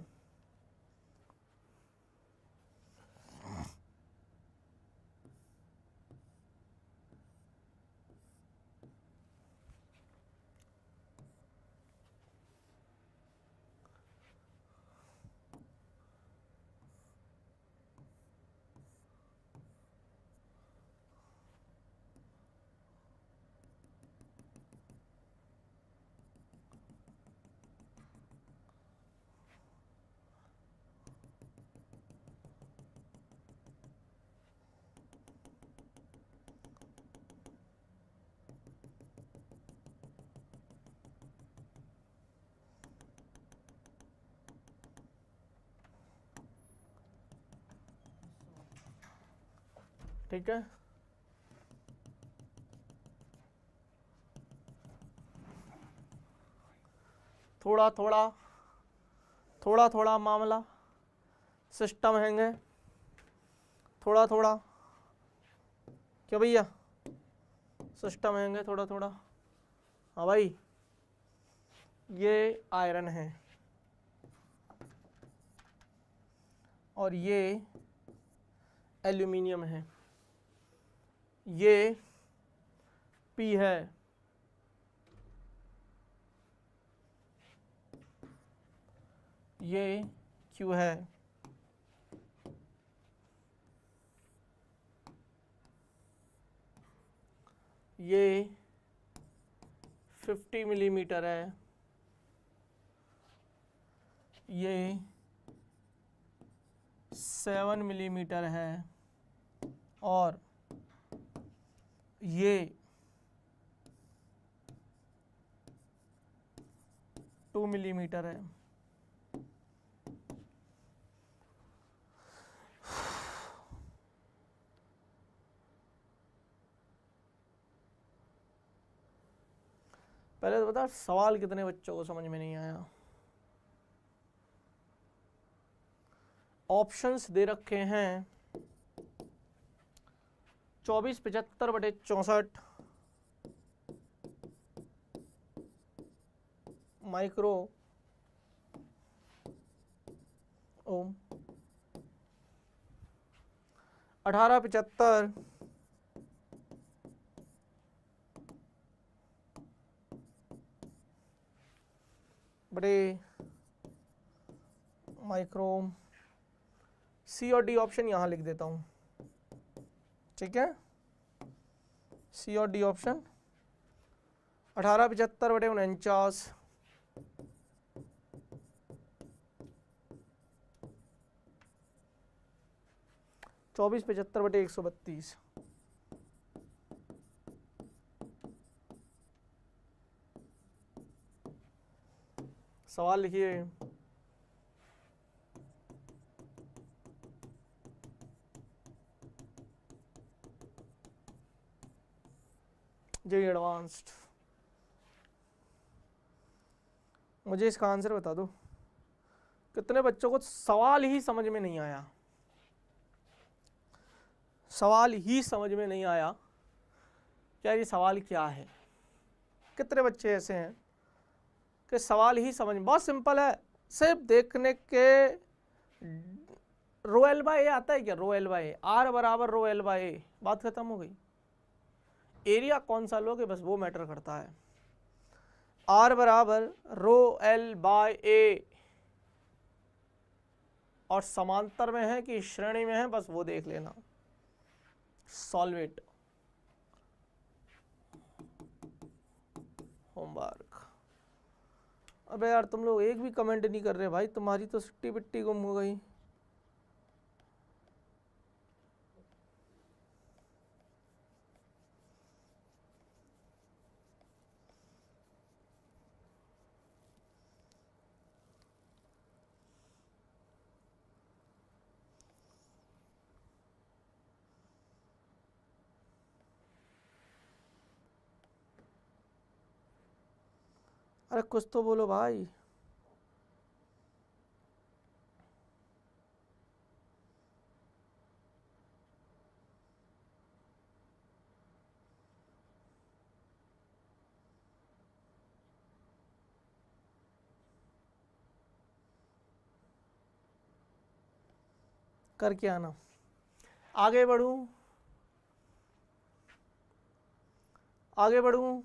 ठीक है। थोड़ा थोड़ा मामला सिस्टम हैंगे, थोड़ा थोड़ा, क्या भैया सिस्टम हैंगे थोड़ा थोड़ा। हाँ भाई, ये आयरन है और ये एल्यूमिनियम है, ये पी है, ये क्यू है, ये 50 मिलीमीटर है, ये 7 मिलीमीटर है और ये 2 मिलीमीटर है। पहले तो बता सवाल कितने बच्चों को समझ में नहीं आया। ऑप्शंस दे रखे हैं 24/75/64 माइक्रो ओम, 1875 बड़े माइक्रो। सी और डी ऑप्शन यहाँ लिख देता हूँ, ठीक है। सी और डी ऑप्शन 1875/49 24/75/132। सवाल लिखिए। जे एडवांस्ड, मुझे इसका आंसर बता दो। कितने बच्चों को सवाल ही समझ में नहीं आया? सवाल ही समझ में नहीं आया क्या? ये सवाल क्या है? कितने बच्चे ऐसे हैं कि सवाल ही समझ, बहुत सिंपल है, सिर्फ देखने के। रो एल बाय ए आता है क्या? Rho L by A, R बराबर रो एल बाय ए, बात खत्म हो गई। एरिया कौन सा लोगे बस वो मैटर करता है। आर बराबर रो एल बाय ए और समांतर में है कि श्रेणी में है, बस वो देख लेना। Solve it, homework. अबे यार तुम लोग एक भी कमेंट नहीं कर रहे भाई, तुम्हारी तो सिट्टी पिट्टी गुम हो गई। अरे कुछ तो बोलो भाई। करके आना, आगे बढ़ूं, आगे बढ़ूं।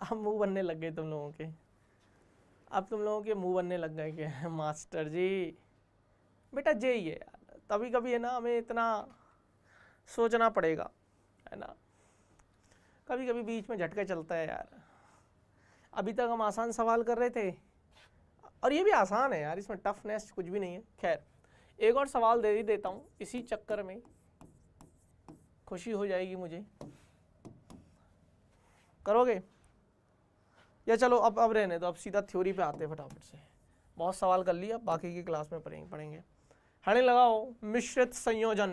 अब मुंह बनने लग गए तुम लोगों के, अब तुम लोगों के मुंह बनने लग गए कि मास्टर जी। बेटा जे ही है यार, तभी कभी है ना हमें इतना सोचना पड़ेगा, है ना। कभी कभी बीच में झटका चलता है यार। अभी तक हम आसान सवाल कर रहे थे और ये भी आसान है यार, इसमें टफनेस कुछ भी नहीं है। खैर एक और सवाल दे ही देता हूँ, इसी चक्कर में खुशी हो जाएगी मुझे। करोगे या चलो अब रहने दो, अब सीधा थ्योरी पे आते हैं फटाफट से। बहुत सवाल कर लिया, बाकी की क्लास में पढ़ेंगे। हेडिंग लगाओ मिश्रित संयोजन।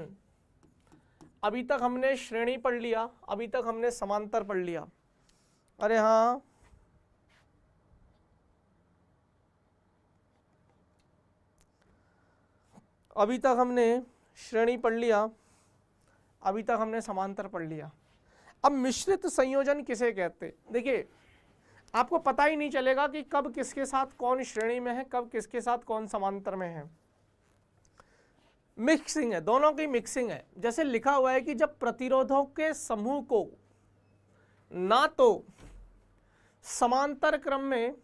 अभी तक हमने श्रेणी पढ़ लिया, अभी तक हमने समांतर पढ़ लिया। अरे हाँ, अभी तक हमने श्रेणी पढ़ लिया, अभी तक हमने समांतर पढ़ लिया। अब मिश्रित संयोजन किसे कहते? देखिए, आपको पता ही नहीं चलेगा कि कब किसके साथ कौन श्रेणी में है, कब किसके साथ कौन समांतर में है। मिक्सिंग है, दोनों की मिक्सिंग है। जैसे लिखा हुआ है कि जब प्रतिरोधों के समूह को ना तो समांतर क्रम में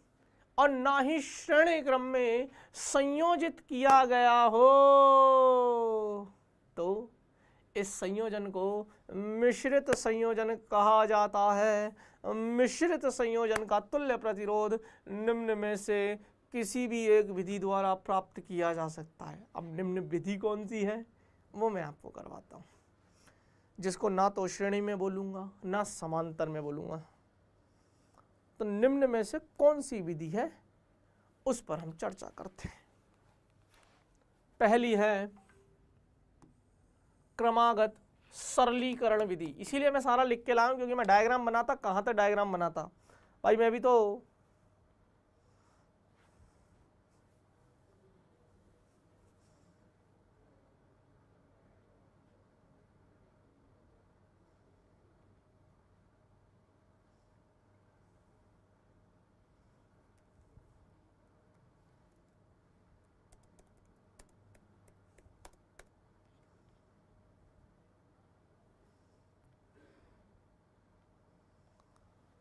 और ना ही श्रेणी क्रम में संयोजित किया गया हो तो इस संयोजन को मिश्रित संयोजन कहा जाता है। मिश्रित संयोजन का तुल्य प्रतिरोध निम्न में से किसी भी एक विधि द्वारा प्राप्त किया जा सकता है। अब निम्न विधि कौन सी है वो मैं आपको करवाता हूँ, जिसको ना तो श्रेणी में बोलूँगा ना समांतर में बोलूँगा। तो निम्न में से कौन सी विधि है उस पर हम चर्चा करते हैं। पहली है क्रमागत सरलीकरण विधि। इसीलिए मैं सारा लिख के लाया हूं, क्योंकि मैं डायग्राम बनाता, कहाँ तक डायग्राम बनाता भाई, मैं भी तो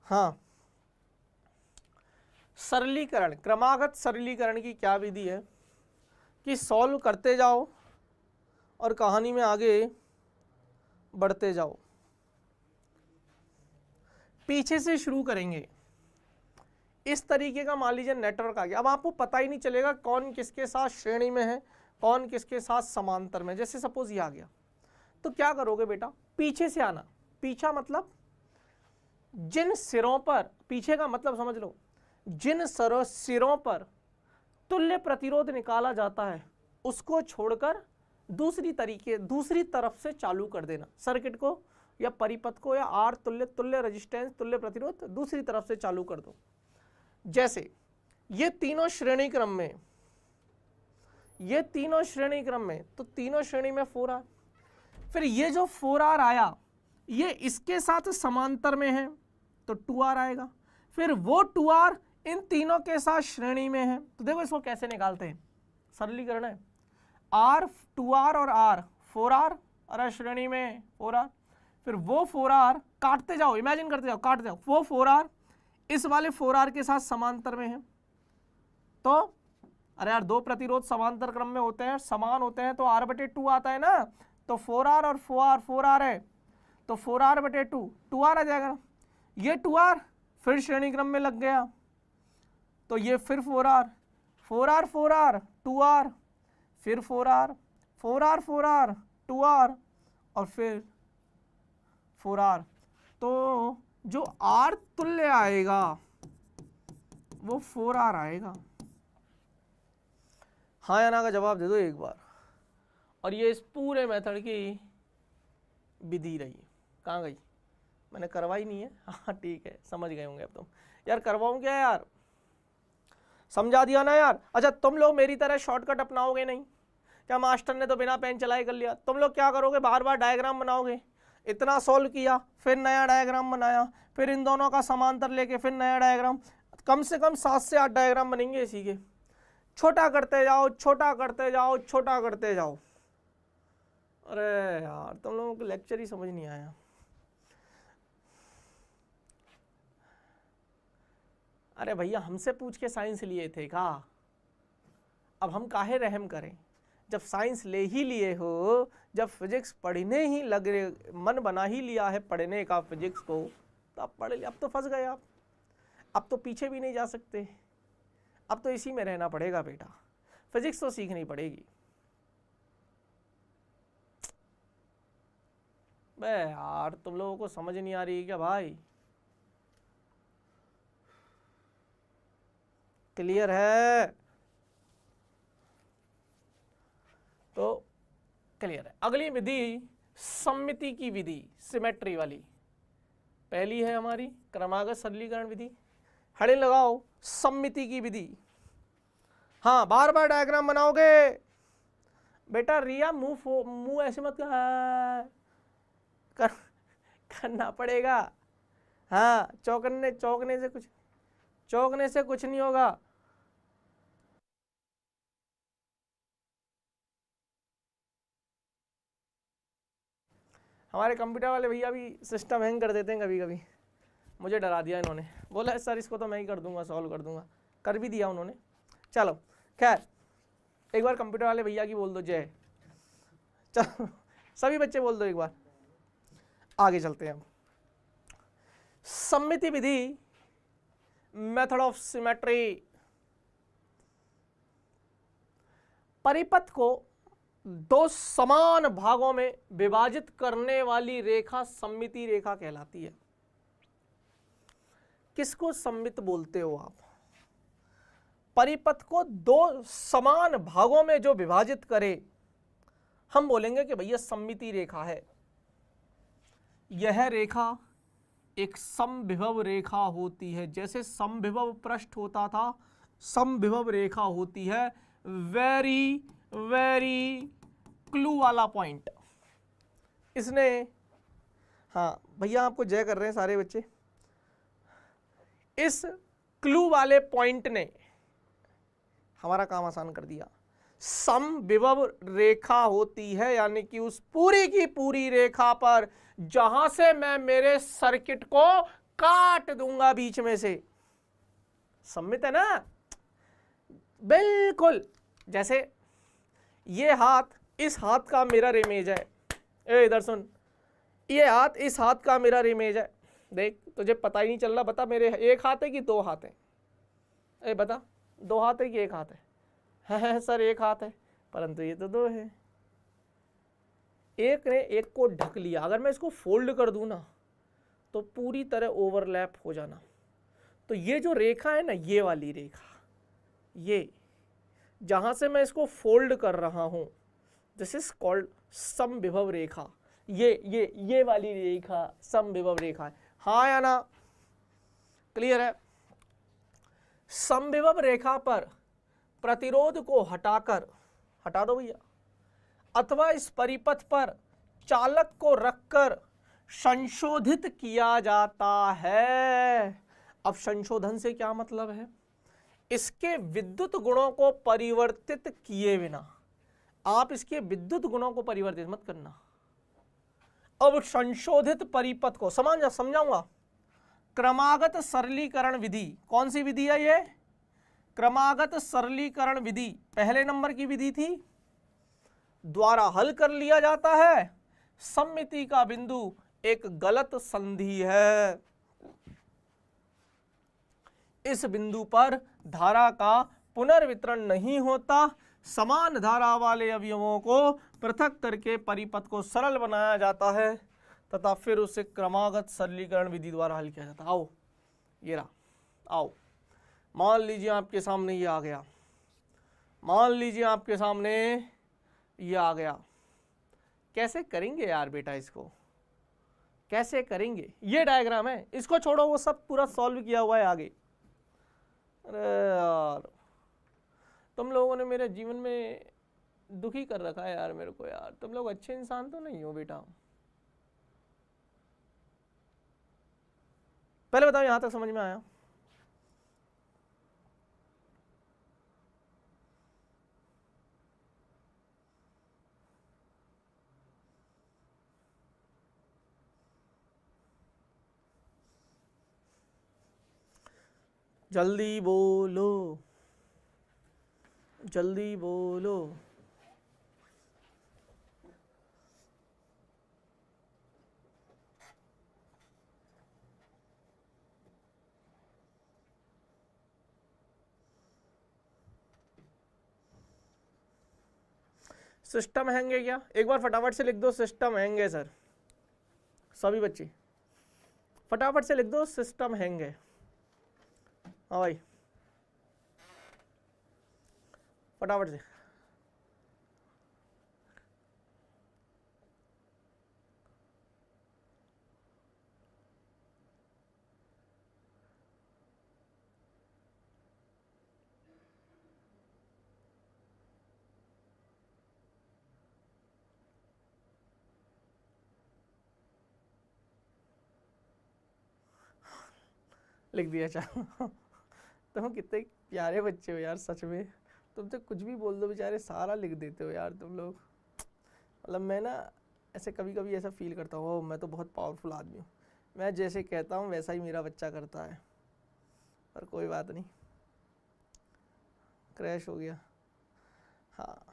हाँ, सरलीकरण, क्रमागत सरलीकरण की क्या विधि है कि सॉल्व करते जाओ और कहानी में आगे बढ़ते जाओ। पीछे से शुरू करेंगे। इस तरीके का मान लीजिए नेटवर्क आ गया। अब आपको पता ही नहीं चलेगा कौन किसके साथ श्रेणी में है, कौन किसके साथ समांतर में। जैसे सपोज ये आ गया, तो क्या करोगे बेटा, पीछे से आना। पीछा मतलब जिन सिरों पर, पीछे का मतलब समझ लो, जिन सिरों पर तुल्य प्रतिरोध निकाला जाता है उसको छोड़कर दूसरी तरफ से चालू कर देना सर्किट को, या परिपथ को, या आर तुल्य रेजिस्टेंस, तुल्य प्रतिरोध दूसरी तरफ से चालू कर दो। जैसे ये तीनों श्रेणी क्रम में, ये तीनों श्रेणी क्रम में, तो तीनों श्रेणी में 4R। फिर ये जो 4R आया ये इसके साथ समांतर में है तो 2R आएगा। फिर वो 2R इन तीनों के साथ श्रेणी में है। तो देखो इसको कैसे निकालते हैं, सरलीकरण है। R 2R और R 4R, अरे श्रेणी में 4R। फिर वो 4R काटते जाओ, इमेजिन करते जाओ, काटते जाओ, वो 4R इस वाले 4R के साथ समांतर में है। तो अरे यार, दो प्रतिरोध समांतर क्रम में होते हैं, समान होते हैं, तो R/2 आता है ना। तो 4R और 4R है, तो 4R/2 2R आ जाएगा। ये 2R फिर श्रेणी क्रम में लग गया, तो ये फिर 4R 2R, फिर 4R 2R और फिर 4R। तो जो R तुल्य आएगा वो 4R आएगा। हाँ या ना का जवाब दे दो एक बार। और ये इस पूरे मेथड की विधि रही। कहाँ गई, मैंने करवाई नहीं है। हाँ ठीक है, समझ गए होंगे अब तुम। यार करवाऊँ क्या यार, समझा दिया ना यार। अच्छा, तुम लोग मेरी तरह शॉर्टकट अपनाओगे नहीं क्या? मास्टर ने तो बिना पेन चलाए कर लिया। तुम लोग क्या करोगे, बार बार डायग्राम बनाओगे। इतना सॉल्व किया, फिर नया डायग्राम बनाया, फिर इन दोनों का समांतर लेके फिर नया डायग्राम। कम से कम 7 से 8 डायग्राम बनेंगे इसी के। छोटा करते जाओ, छोटा करते जाओ, छोटा करते जाओ। अरे यार, तुम लोगों को लेक्चर ही समझ नहीं आया। अरे भैया, हमसे पूछ के साइंस लिए थे का? अब हम काहे रहम करें? जब साइंस ले ही लिए हो, जब फिजिक्स पढ़ने ही लगे, मन बना ही लिया है पढ़ने का फिजिक्स को, तो अब पढ़ लिया। अब तो फंस गए आप, अब तो पीछे भी नहीं जा सकते, अब तो इसी में रहना पड़ेगा बेटा। फिजिक्स तो सीखनी पड़ेगी। बे यार, तुम लोगों को समझ नहीं आ रही है क्या भाई? क्लियर है? तो क्लियर है। अगली विधि सममिति की विधि, सिमेट्री वाली। पहली है हमारी क्रमागत सरलीकरण विधि, हड़े लगाओ सममिति की विधि। हाँ, बार बार डायग्राम बनाओगे बेटा। रिया मुंह ऐसे मत करना पड़ेगा। हाँ, चौंकने से कुछ नहीं होगा। हमारे कंप्यूटर वाले भैया भी सिस्टम हैंग कर देते हैं कभी कभी। मुझे डरा दिया इन्होंने, बोला सर इसको तो मैं ही कर दूंगा, सॉल्व कर दूंगा। कर भी दिया उन्होंने। चलो खैर, एक बार कंप्यूटर वाले भैया की बोल दो जय। चलो सभी बच्चे बोल दो एक बार। आगे चलते हैं हम। सममिति विधि, मेथड ऑफ सिमेट्री। परिपथ को दो समान भागों में विभाजित करने वाली रेखा सममिति रेखा कहलाती है। किसको सममित बोलते हो आप? परिपथ को दो समान भागों में जो विभाजित करे, हम बोलेंगे कि भैया सममिति रेखा है। यह रेखा एक समविभव रेखा होती है। जैसे समविभव पृष्ठ होता था, समविभव रेखा होती है। वेरी वेरी क्लू वाला पॉइंट इसने। हाँ भैया आपको जय कर रहे हैं सारे बच्चे। इस क्लू वाले पॉइंट ने हमारा काम आसान कर दिया। समविभव रेखा होती है, यानी कि उस पूरी की पूरी रेखा पर जहां से मैं मेरे सर्किट को काट दूंगा बीच में से, सममित है ना। बिल्कुल जैसे ये हाथ इस हाथ का मिरर इमेज है। ए इधर सुन, ये हाथ इस हाथ का मिरर इमेज है। देख तुझे पता ही नहीं चल रहा, बता मेरे एक हाथ है कि दो हाथ है? ए बता, दो हाथ है कि एक हाथ है सर एक हाथ है, परंतु ये तो दो है। एक ने एक को ढक लिया। अगर मैं इसको फोल्ड कर दूं ना तो पूरी तरह ओवरलैप हो जाना। तो ये जो रेखा है ना, ये वाली रेखा, ये जहां से मैं इसको फोल्ड कर रहा हूं, दिस इज कॉल्ड समविभव रेखा। ये वाली रेखा समविभव रेखा है। हाँ या ना? क्लियर है? समविभव रेखा पर प्रतिरोध को हटाकर, हटा दो भैया, अथवा इस परिपथ पर चालक को रखकर संशोधित किया जाता है। अब संशोधन से क्या मतलब है? इसके विद्युत गुणों को परिवर्तित किए बिना। आप इसके विद्युत गुणों को परिवर्तित मत करना। अब संशोधित परिपथ को समझाऊंगा। क्रमागत सरलीकरण विधि, कौन सी विधि है ये? क्रमागत सरलीकरण विधि पहले नंबर की विधि थी, द्वारा हल कर लिया जाता है। सममिति का बिंदु एक गलत संधि है। इस बिंदु पर धारा का पुनर्वितरण नहीं होता। समान धारा वाले अवयवों को पृथक करके परिपथ को सरल बनाया जाता है तथा फिर उसे क्रमागत सरलीकरण विधि द्वारा हल किया जाता है। आओ ये रहा, आओ मान लीजिए आपके सामने ये आ गया, मान लीजिए आपके सामने ये आ गया। कैसे करेंगे यार बेटा, इसको कैसे करेंगे? ये डायग्राम है, इसको छोड़ो, वो सब पूरा सॉल्व किया हुआ है आगे। अरे यार तुम लोगों ने मेरे जीवन में दुखी कर रखा है यार मेरे को। यार तुम लोग अच्छे इंसान तो नहीं हो बेटा। पहले बताओ यहां तक समझ में आया? जल्दी बोलो, जल्दी बोलो। सिस्टम हैंग है क्या? एक बार फटाफट से लिख दो सिस्टम हैंग है सर। सभी बच्चे फटाफट से लिख दो सिस्टम हैंग है। हाँ भाई फटाफट से। लिख दिया चलो। तुम कितने प्यारे बच्चे हो यार सच में, तुम तो कुछ भी बोल दो बेचारे सारा लिख देते हो यार तुम लोग। मतलब मैं ना ऐसे कभी कभी ऐसा फील करता हूँ मैं तो बहुत पावरफुल आदमी हूँ, मैं जैसे कहता हूँ वैसा ही मेरा बच्चा करता है। पर कोई बात नहीं, क्रैश हो गया। हाँ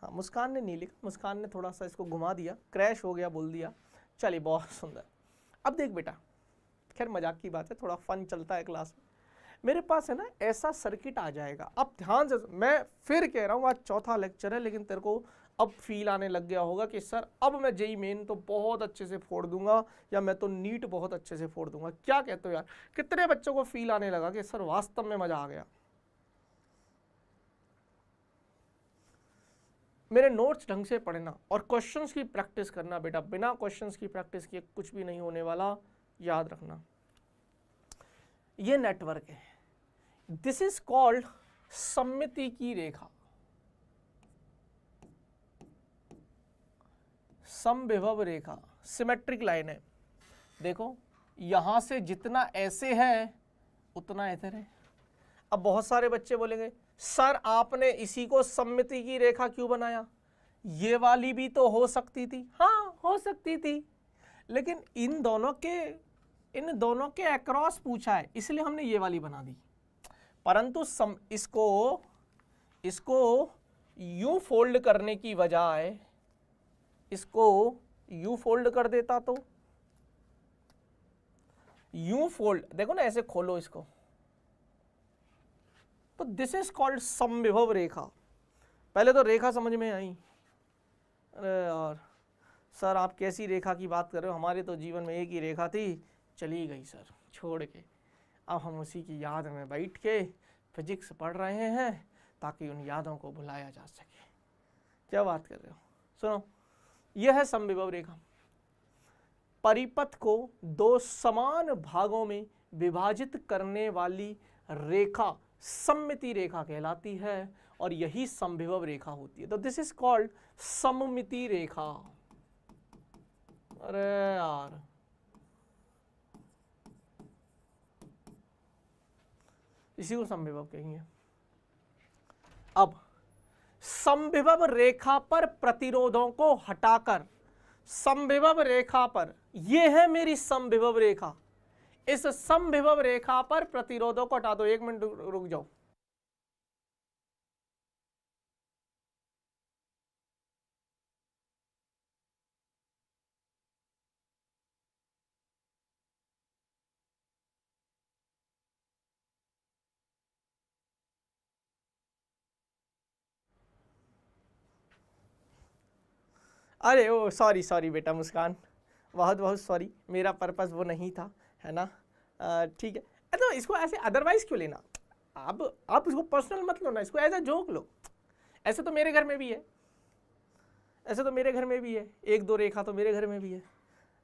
हाँ, मुस्कान ने नहीं लिखा, मुस्कान ने थोड़ा सा इसको घुमा दिया, क्रैश हो गया बोल दिया। चलिए बहुत सुंदर। अब देख बेटा, खैर मजाक की बात है, थोड़ा फन चलता है क्लास में। मेरे पास है ना ऐसा सर्किट आ जाएगा, अब ध्यान से, मैं फिर कह रहा हूँ आज चौथा लेक्चर है लेकिन तेरे को अब फील आने लग गया होगा कि सर अब मैं जेई मेन तो बहुत अच्छे से फोड़ दूंगा, या मैं तो नीट बहुत अच्छे से फोड़ दूंगा। क्या कहते हो यार, कितने बच्चों को फील आने लगा कि सर वास्तव में मजा आ गया। मेरे नोट्स ढंग से पढ़ना और क्वेश्चंस की प्रैक्टिस करना बेटा, बिना क्वेश्चंस की प्रैक्टिस किए कुछ भी नहीं होने वाला, याद रखना। ये नेटवर्क है, दिस इज कॉल्ड सममिति की रेखा, समविभव रेखा, सिमेट्रिक लाइन है। देखो यहां से जितना ऐसे है उतना इधर है। अब बहुत सारे बच्चे बोलेंगे सर आपने इसी को सममिति की रेखा क्यों बनाया, ये वाली भी तो हो सकती थी। हाँ हो सकती थी, लेकिन इन दोनों के अक्रॉस पूछा है इसलिए हमने ये वाली बना दी। परंतु इसको यूं फोल्ड करने की बजाय इसको यूं फोल्ड कर देता तो, यूं फोल्ड, देखो ना ऐसे खोलो इसको, तो दिस इज कॉल्ड समविभव रेखा। पहले तो रेखा समझ में आई, अरे यार सर आप कैसी रेखा की बात कर रहे हो, हमारे तो जीवन में एक ही रेखा थी, चली गई सर छोड़ के। अब हम उसी की याद में बैठ के फिजिक्स पढ़ रहे हैं ताकि उन यादों को भुलाया जा सके। क्या बात कर रहे हो, सुनो, यह है समविभव रेखा। परिपथ को दो समान भागों में विभाजित करने वाली रेखा सममिति रेखा कहलाती है और यही समविभव रेखा होती है। तो दिस इज कॉल्ड सममिति रेखा। अरे यार इसी को समविभव कहेंगे। अब समविभव रेखा पर प्रतिरोधों को हटाकर, समविभव रेखा पर, यह है मेरी समविभव रेखा, इस समविभव रेखा पर प्रतिरोधों को हटा दो। 1 मिनट रुक जाओ। अरे ओ सॉरी बेटा मुस्कान, बहुत बहुत सॉरी, मेरा पर्पस वो नहीं था, है ना। ठीक है, तो इसको ऐसे अदरवाइज क्यों लेना, आप इसको पर्सनल मत लो ना, इसको एज अ जोक लो। ऐसे तो मेरे घर में भी है, ऐसे तो मेरे घर में भी है, 1-2 रेखा तो मेरे घर में भी है,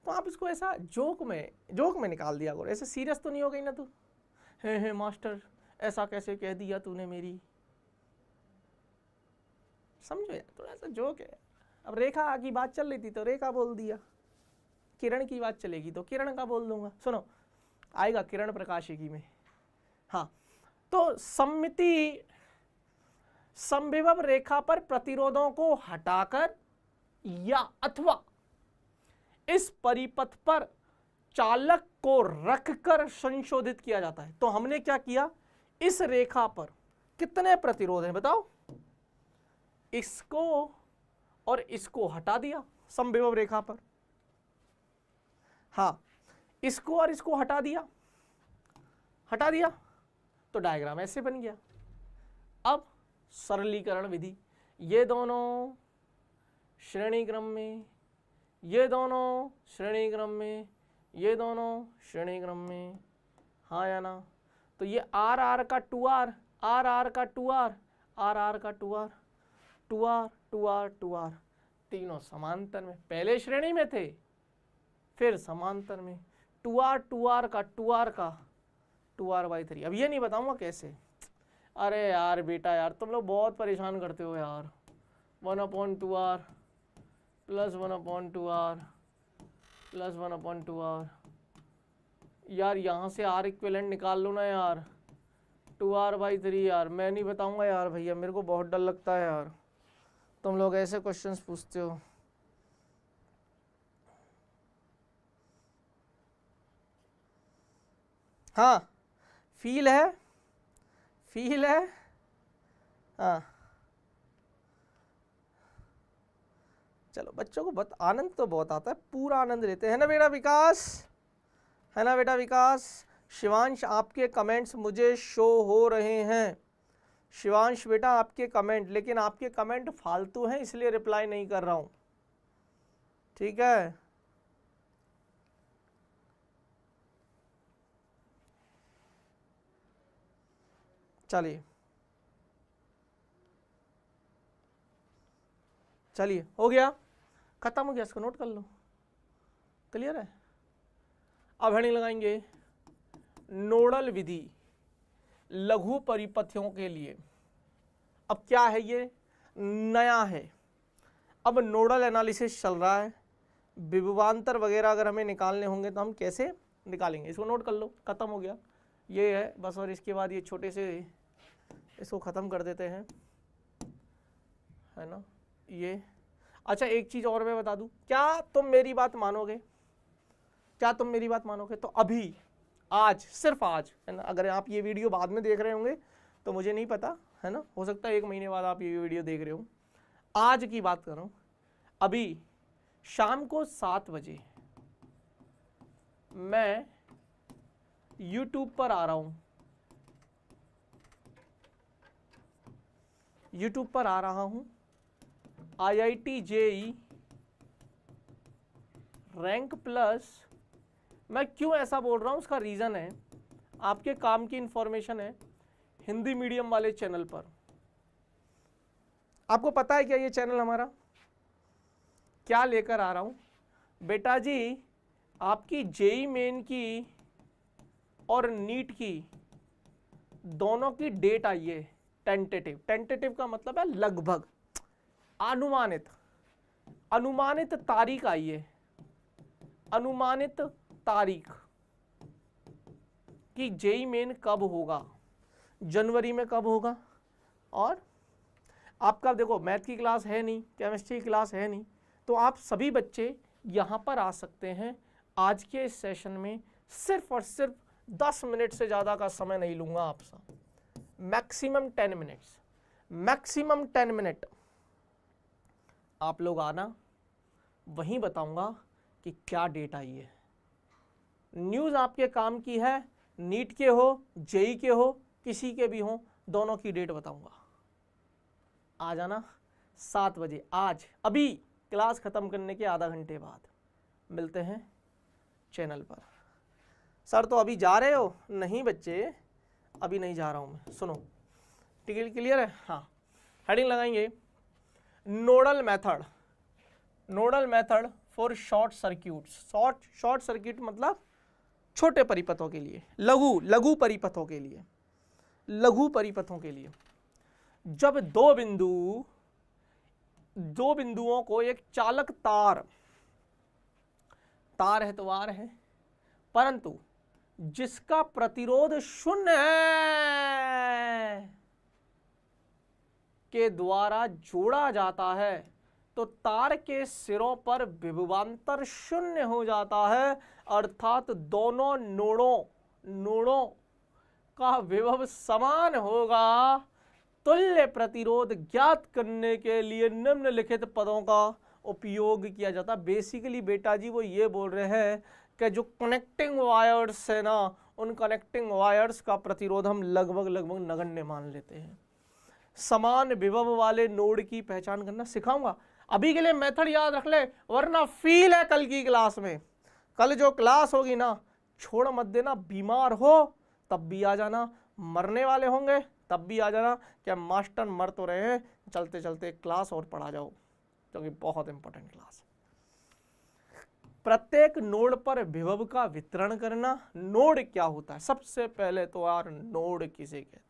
तो आप इसको ऐसा जोक में निकाल दिया करो। ऐसे सीरियस तो नहीं हो गई ना तू, हे मास्टर ऐसा कैसे कह दिया तूने मेरी, समझो यार, थोड़ा सा जोक है। अब रेखा की बात चल रही थी तो रेखा बोल दिया, किरण की बात चलेगी तो किरण का बोल दूंगा। सुनो, आएगा किरण प्रकाशिकी में। हाँ, तो सममिति, समविभव रेखा पर प्रतिरोधों को हटाकर या अथवा इस परिपथ पर चालक को रखकर संशोधित किया जाता है। तो हमने क्या किया, इस रेखा पर कितने प्रतिरोध हैं बताओ, इसको और इसको हटा दिया समविभव रेखा पर। हाँ, इसको और इसको हटा दिया तो डायग्राम ऐसे बन गया। अब सरलीकरण विधि, ये दोनों श्रेणी क्रम में, ये दोनों श्रेणी क्रम में, ये दोनों श्रेणी क्रम में, हाँ या ना। तो ये आर आर का 2r, आर आर का 2r, आर आर का 2r, 2r 2r 2r, तीनों समांतर में, पहले श्रेणी में थे फिर समांतर में, 2r 2r का 2r का 2r/3। अब ये नहीं बताऊंगा कैसे, अरे यार बेटा यार तुम लोग बहुत परेशान करते हो यार। 1/2r plus 1/2r plus 1/2r, यार यहाँ से आर इक्विवेलेंट निकाल लो ना यार, 2r/3 यार। मैं नहीं बताऊंगा यार भैया, मेरे को बहुत डर लगता है यार, तुम लोग ऐसे क्वेश्चंस पूछते हो। हाँ फील है, फील है। हाँ चलो, बच्चों को बहुत आनंद तो बहुत आता है, पूरा आनंद लेते हैं ना बेटा विकास, है ना बेटा विकास। शिवांश आपके कमेंट्स मुझे शो हो रहे हैं, शिवांश बेटा आपके कमेंट, लेकिन आपके कमेंट फालतू हैं इसलिए रिप्लाई नहीं कर रहा हूँ, ठीक है। चलिए चलिए, हो गया, खत्म हो गया, इसको नोट कर लो, क्लियर है। अब हेडिंग लगाएंगे नोडल विधि लघु परिपथों के लिए। अब क्या है, ये नया है, अब नोडल एनालिसिस चल रहा है, विभवांतर वगैरह अगर हमें निकालने होंगे तो हम कैसे निकालेंगे, इसको नोट कर लो, खत्म हो गया, ये है बस। और इसके बाद ये छोटे से इसको ख़त्म कर देते हैं, है ना ये। अच्छा एक चीज़ और मैं बता दूं, क्या तुम मेरी बात मानोगे, क्या तुम मेरी बात मानोगे? तो अभी आज, सिर्फ आज, है ना, अगर आप ये वीडियो बाद में देख रहे होंगे तो मुझे नहीं पता, है ना, हो सकता है 1 महीने बाद आप ये वीडियो देख रहे हो। आज की बात कर रहा हूँ, अभी शाम को 7 बजे मैं YouTube पर आ रहा हूँ, YouTube पर आ रहा हूँ, IIT JEE रैंक प्लस। मैं क्यों ऐसा बोल रहा हूँ, उसका रीज़न है, आपके काम की इंफॉर्मेशन है, हिंदी मीडियम वाले चैनल पर। आपको पता है क्या ये चैनल हमारा क्या लेकर आ रहा हूँ? बेटा जी आपकी जेई मेन की और नीट की दोनों की डेट आई है, टेंटेटिव। टेंटेटिव का मतलब है लगभग, अनुमानित, अनुमानित तारीख आई है, अनुमानित तारीख कि जेई मेन कब होगा, जनवरी में कब होगा। और आपका देखो मैथ की क्लास है नहीं, केमिस्ट्री की क्लास है नहीं, तो आप सभी बच्चे यहाँ पर आ सकते हैं। आज के इस सेशन में सिर्फ और सिर्फ 10 मिनट से ज़्यादा का समय नहीं लूँगा आपसे, मैक्सिमम 10 मिनट्स, मैक्सिमम 10 मिनट। आप लोग आना, वहीं बताऊँगा कि क्या डेट आई है। न्यूज़ आपके काम की है, नीट के हो, जेई के हो, किसी के भी हो, दोनों की डेट बताऊँगा। आ जाना 7 बजे आज, अभी क्लास ख़त्म करने के आधा घंटे बाद मिलते हैं चैनल पर। सर तो अभी जा रहे हो? नहीं बच्चे, अभी नहीं जा रहा हूँ मैं, सुनो, टिकट क्लियर है। हाँ हेडिंग लगाएंगे nodal method, nodal method for short circuits. Short circuit मतलब छोटे परिपथों के लिए, लघु परिपथों के लिए, लघु परिपथों के लिए। जब दो बिंदुओं को एक चालक तार है तो वार है, परंतु जिसका प्रतिरोध 0 है के द्वारा जोड़ा जाता है, तो तार के सिरों पर विभवांतर 0 हो जाता है, अर्थात दोनों नोडों का विभव समान होगा। तुल्य प्रतिरोध ज्ञात करने के लिए निम्नलिखित पदों का उपयोग किया जाता है। बेसिकली बेटा जी वो ये बोल रहे हैं कि जो कनेक्टिंग वायर्स है ना, उन कनेक्टिंग वायर्स का प्रतिरोध हम लगभग नगण्य मान लेते हैं। समान विभव वाले नोड की पहचान करना सिखाऊंगा। अभी के लिए मेथड याद रख ले, वरना फील है कल की क्लास में। कल जो क्लास होगी ना, छोड़ मत देना, बीमार हो तब भी आ जाना, मरने वाले होंगे तब भी आ जाना। क्या मास्टर मर तो रहे हैं, चलते चलते क्लास और पढ़ा जाओ, क्योंकि बहुत इंपॉर्टेंट क्लास है। प्रत्येक नोड पर विभव का वितरण करना। नोड क्या होता है? सबसे पहले तो यार नोड किसे कहते हैं?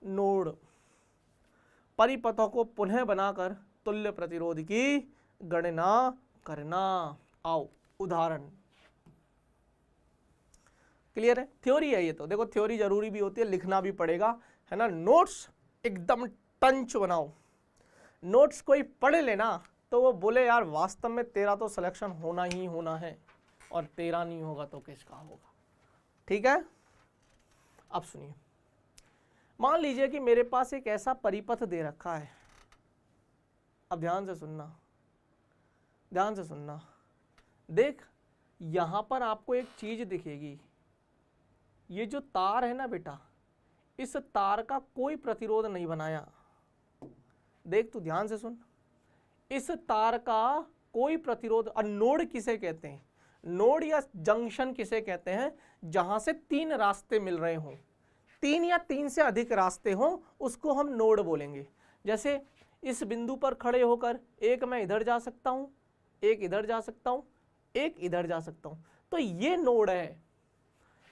नोड परिपथों को पुनः बनाकर तुल्य प्रतिरोध की गणना करना। आओ उदाहरण, क्लियर है? थ्योरी है ये तो, देखो थ्योरी जरूरी भी होती है, लिखना भी पड़ेगा, है ना। नोट्स एकदम टंच बनाओ, नोट्स कोई पढ़ लेना तो वो बोले यार वास्तव में तेरा तो सिलेक्शन होना ही होना है, और तेरा नहीं होगा तो किसका होगा। ठीक है, अब सुनिए, मान लीजिए कि मेरे पास एक ऐसा परिपथ दे रखा है, अब ध्यान से सुनना, ध्यान से सुनना। देख यहां पर आपको एक चीज दिखेगी, ये जो तार है ना बेटा, इस तार का कोई प्रतिरोध नहीं बनाया। देख तू ध्यान से सुन, इस तार का कोई प्रतिरोध, और नोड किसे कहते हैं, नोड या जंक्शन किसे कहते हैं, जहां से तीन रास्ते मिल रहे हों, तीन या तीन से अधिक रास्ते हों, उसको हम नोड बोलेंगे। जैसे इस बिंदु पर खड़े होकर एक मैं इधर जा सकता हूं, एक इधर जा सकता हूं, एक इधर जा सकता हूं, तो ये नोड है,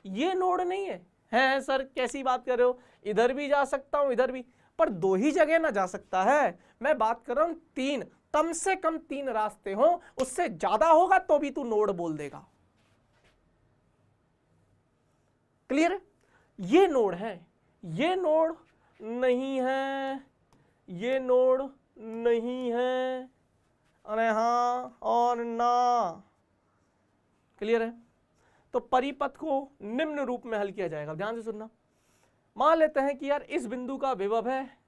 ये नोड नहीं है। है सर कैसी बात कर रहे हो, इधर भी जा सकता हूं इधर भी, पर दो ही जगह ना जा सकता है, मैं बात कर रहा हूं तीन, कम से कम तीन रास्ते हो, उससे ज्यादा होगा तो भी तू नोड बोल देगा। क्लियर है? ये नोड है, ये नोड नहीं है, ये नोड नहीं है, अरे हाँ और ना। क्लियर है? तो परिपथ को निम्न रूप में हल किया जाएगा, ध्यान से सुनना। मान लेते हैं कि यार इस बिंदु का विभव है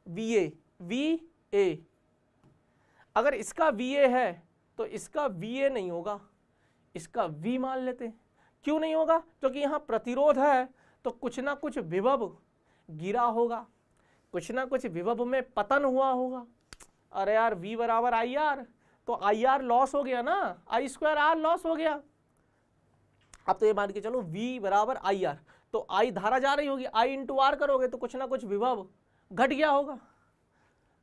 VA, VA, अगर इसका VA है तो इसका VA नहीं होगा, इसका V मान लेते हैं। क्यों नहीं होगा? क्योंकि यहाँ प्रतिरोध है, तो कुछ ना कुछ विभव गिरा होगा, कुछ ना कुछ विभव में पतन हुआ होगा। अरे यार V बराबर IR, तो IR लॉस हो गया ना, I²R लॉस हो गया। अब तो ये मान के चलो V बराबर IR, तो I धारा जा रही होगी, I इंटू R करोगे तो कुछ ना कुछ विभव घट गया होगा,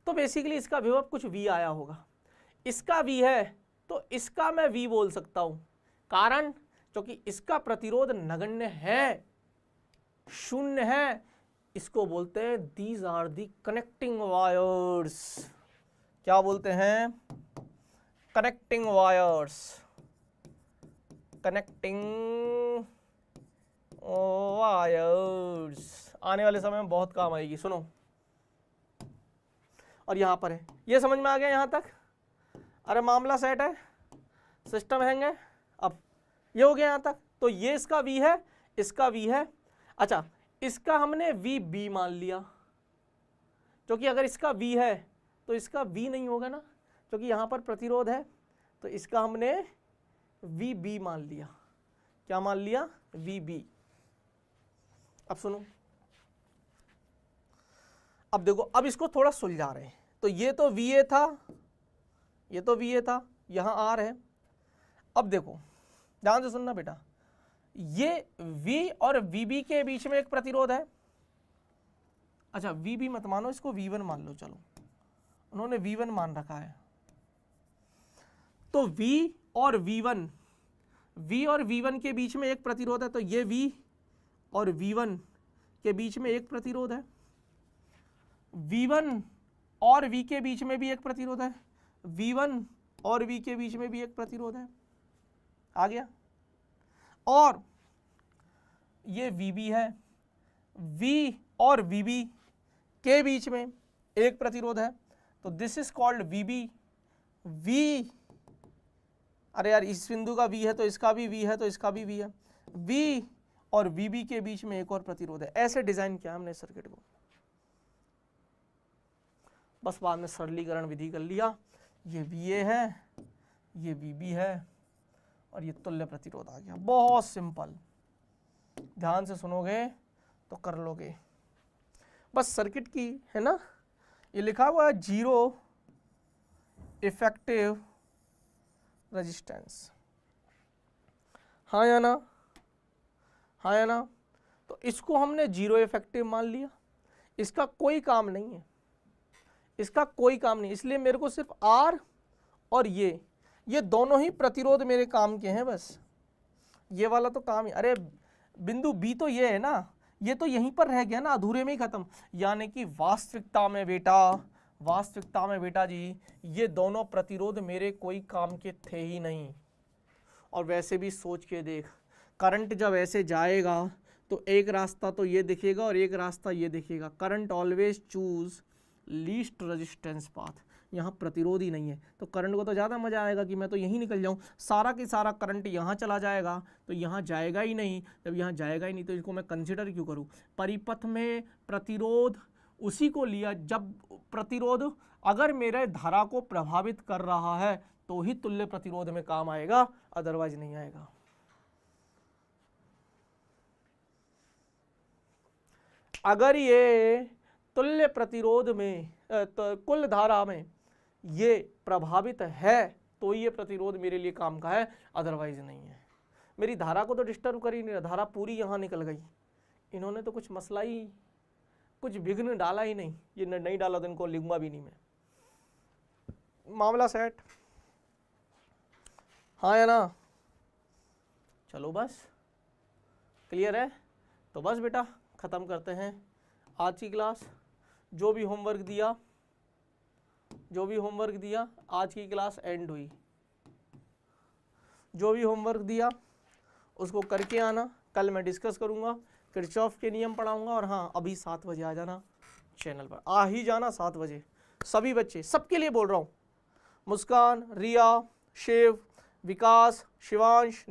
तो बेसिकली इसका विभव कुछ V आया होगा। इसका V है तो इसका मैं V बोल सकता हूं, कारण क्योंकि इसका प्रतिरोध नगण्य है, शून्य है। इसको बोलते हैं these are the connecting wires. क्या बोलते हैं? कनेक्टिंग वायर्स, कनेक्टिंग वायर्स आने वाले समय में बहुत काम आएगी, सुनो। और यहां पर है, ये समझ में आ गया यहां तक? अरे मामला सेट है, सिस्टम हैंग है। अब ये हो गया यहां तक, तो ये इसका V है, इसका V है। अच्छा, इसका हमने VB मान लिया, क्योंकि अगर इसका V है तो इसका V नहीं होगा ना, क्योंकि यहां पर प्रतिरोध है, तो इसका हमने VB मान लिया। क्या मान लिया? VB। अब सुनो, अब देखो, अब इसको थोड़ा सुलझा रहे हैं। तो ये तो VA था, ये तो VA था, यहां R है। अब देखो ध्यान से सुनना बेटा, ये V और VB के बीच में एक प्रतिरोध है। अच्छा VB मत मानो, इसको V1 मान लो, चलो उन्होंने V1 मान रखा है। तो V और V1, V और V1 के बीच में एक प्रतिरोध है, तो ये V और V1 के बीच में एक प्रतिरोध है। V1 और V के बीच में भी एक प्रतिरोध है, V1 और V के बीच में भी एक प्रतिरोध है। आ गया? और ये VB है, V और VB के बीच में एक प्रतिरोध है, तो this is called VB। V, अरे यार इस बिंदु का V है तो इसका भी V है, तो इसका भी V है। V और VB के बीच में एक और प्रतिरोध है। ऐसे डिजाइन किया हमने सर्किट को, बस बाद में सरलीकरण विधि कर लिया। ये VA है, ये VB है, और ये तुल्य प्रतिरोध आ गया। बहुत सिंपल, ध्यान से सुनोगे तो कर लोगे। बस सर्किट की है ना, ये लिखा हुआ है 0 इफेक्टिव रेजिस्टेंस, हाँ या ना, हाँ या ना। तो इसको हमने 0 इफेक्टिव मान लिया, इसका कोई काम नहीं है, इसका कोई काम नहीं, इसलिए मेरे को सिर्फ R और ये दोनों ही प्रतिरोध मेरे काम के हैं। बस ये वाला तो काम ही, अरे बिंदु B तो ये है ना, ये तो यहीं पर रह गया ना, अधूरे में ही खत्म। यानी कि वास्तविकता में बेटा जी, ये दोनों प्रतिरोध मेरे कोई काम के थे ही नहीं। और वैसे भी सोच के देख, करंट जब ऐसे जाएगा तो एक रास्ता तो ये दिखेगा और एक रास्ता ये दिखेगा। Current always choose least resistance path. यहाँ प्रतिरोध ही नहीं है तो करंट को तो ज़्यादा मजा आएगा कि मैं तो यहीं निकल जाऊँ। सारा की सारा करंट यहाँ चला जाएगा तो यहाँ जाएगा ही नहीं। जब यहाँ जाएगा ही नहीं तो इसको मैं कंसिडर क्यों करूँ। परिपथ में प्रतिरोध उसी को लिया जब प्रतिरोध अगर मेरे धारा को प्रभावित कर रहा है तो ही तुल्य प्रतिरोध में काम आएगा, अदरवाइज नहीं आएगा। अगर ये तुल्य प्रतिरोध में तो कुल धारा में ये प्रभावित है तो ये प्रतिरोध मेरे लिए काम का है, अदरवाइज नहीं है। मेरी धारा को तो डिस्टर्ब कर ही नहीं रहा, धारा पूरी यहाँ निकल गई। इन्होंने तो कुछ मसला ही, कुछ विघ्न डाला ही नहीं। ये नहीं डाला तो इनको लिखूंगा भी नहीं मैं। मामला सेट, हाँ या ना? चलो बस क्लियर है तो बस बेटा ख़त्म करते हैं आज की क्लास। जो भी होमवर्क दिया आज की क्लास एंड हुई। जो भी होमवर्क दिया उसको करके आना। कल मैं डिस्कस करूँगा, किरचॉफ के नियम पढ़ाऊँगा। और हाँ, अभी 7 बजे आ जाना चैनल पर, आ ही जाना 7 बजे। सभी बच्चे, सबके लिए बोल रहा हूँ। मुस्कान, रिया, शिव, विकास, शिवांश,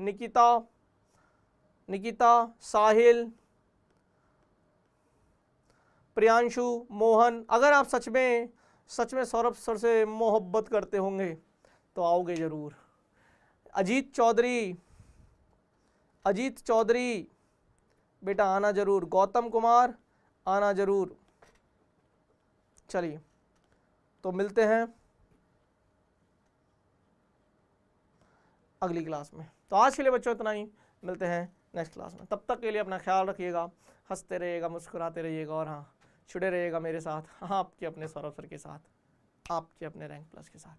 निकिता, साहिल, प्रियांशु, मोहन, अगर आप सच में सौरभ सर से मोहब्बत करते होंगे तो आओगे जरूर। अजीत चौधरी बेटा आना जरूर। गौतम कुमार आना जरूर। चलिए तो मिलते हैं अगली क्लास में। तो आज के लिए बच्चों इतना ही, मिलते हैं नेक्स्ट क्लास में। तब तक के लिए अपना ख्याल रखिएगा, हंसते रहिएगा, मुस्कुराते रहिएगा और हाँ जुड़े रहिएगा मेरे साथ, हाँ आपके अपने सौरभ सर के साथ, आपके अपने रैंक प्लस के साथ।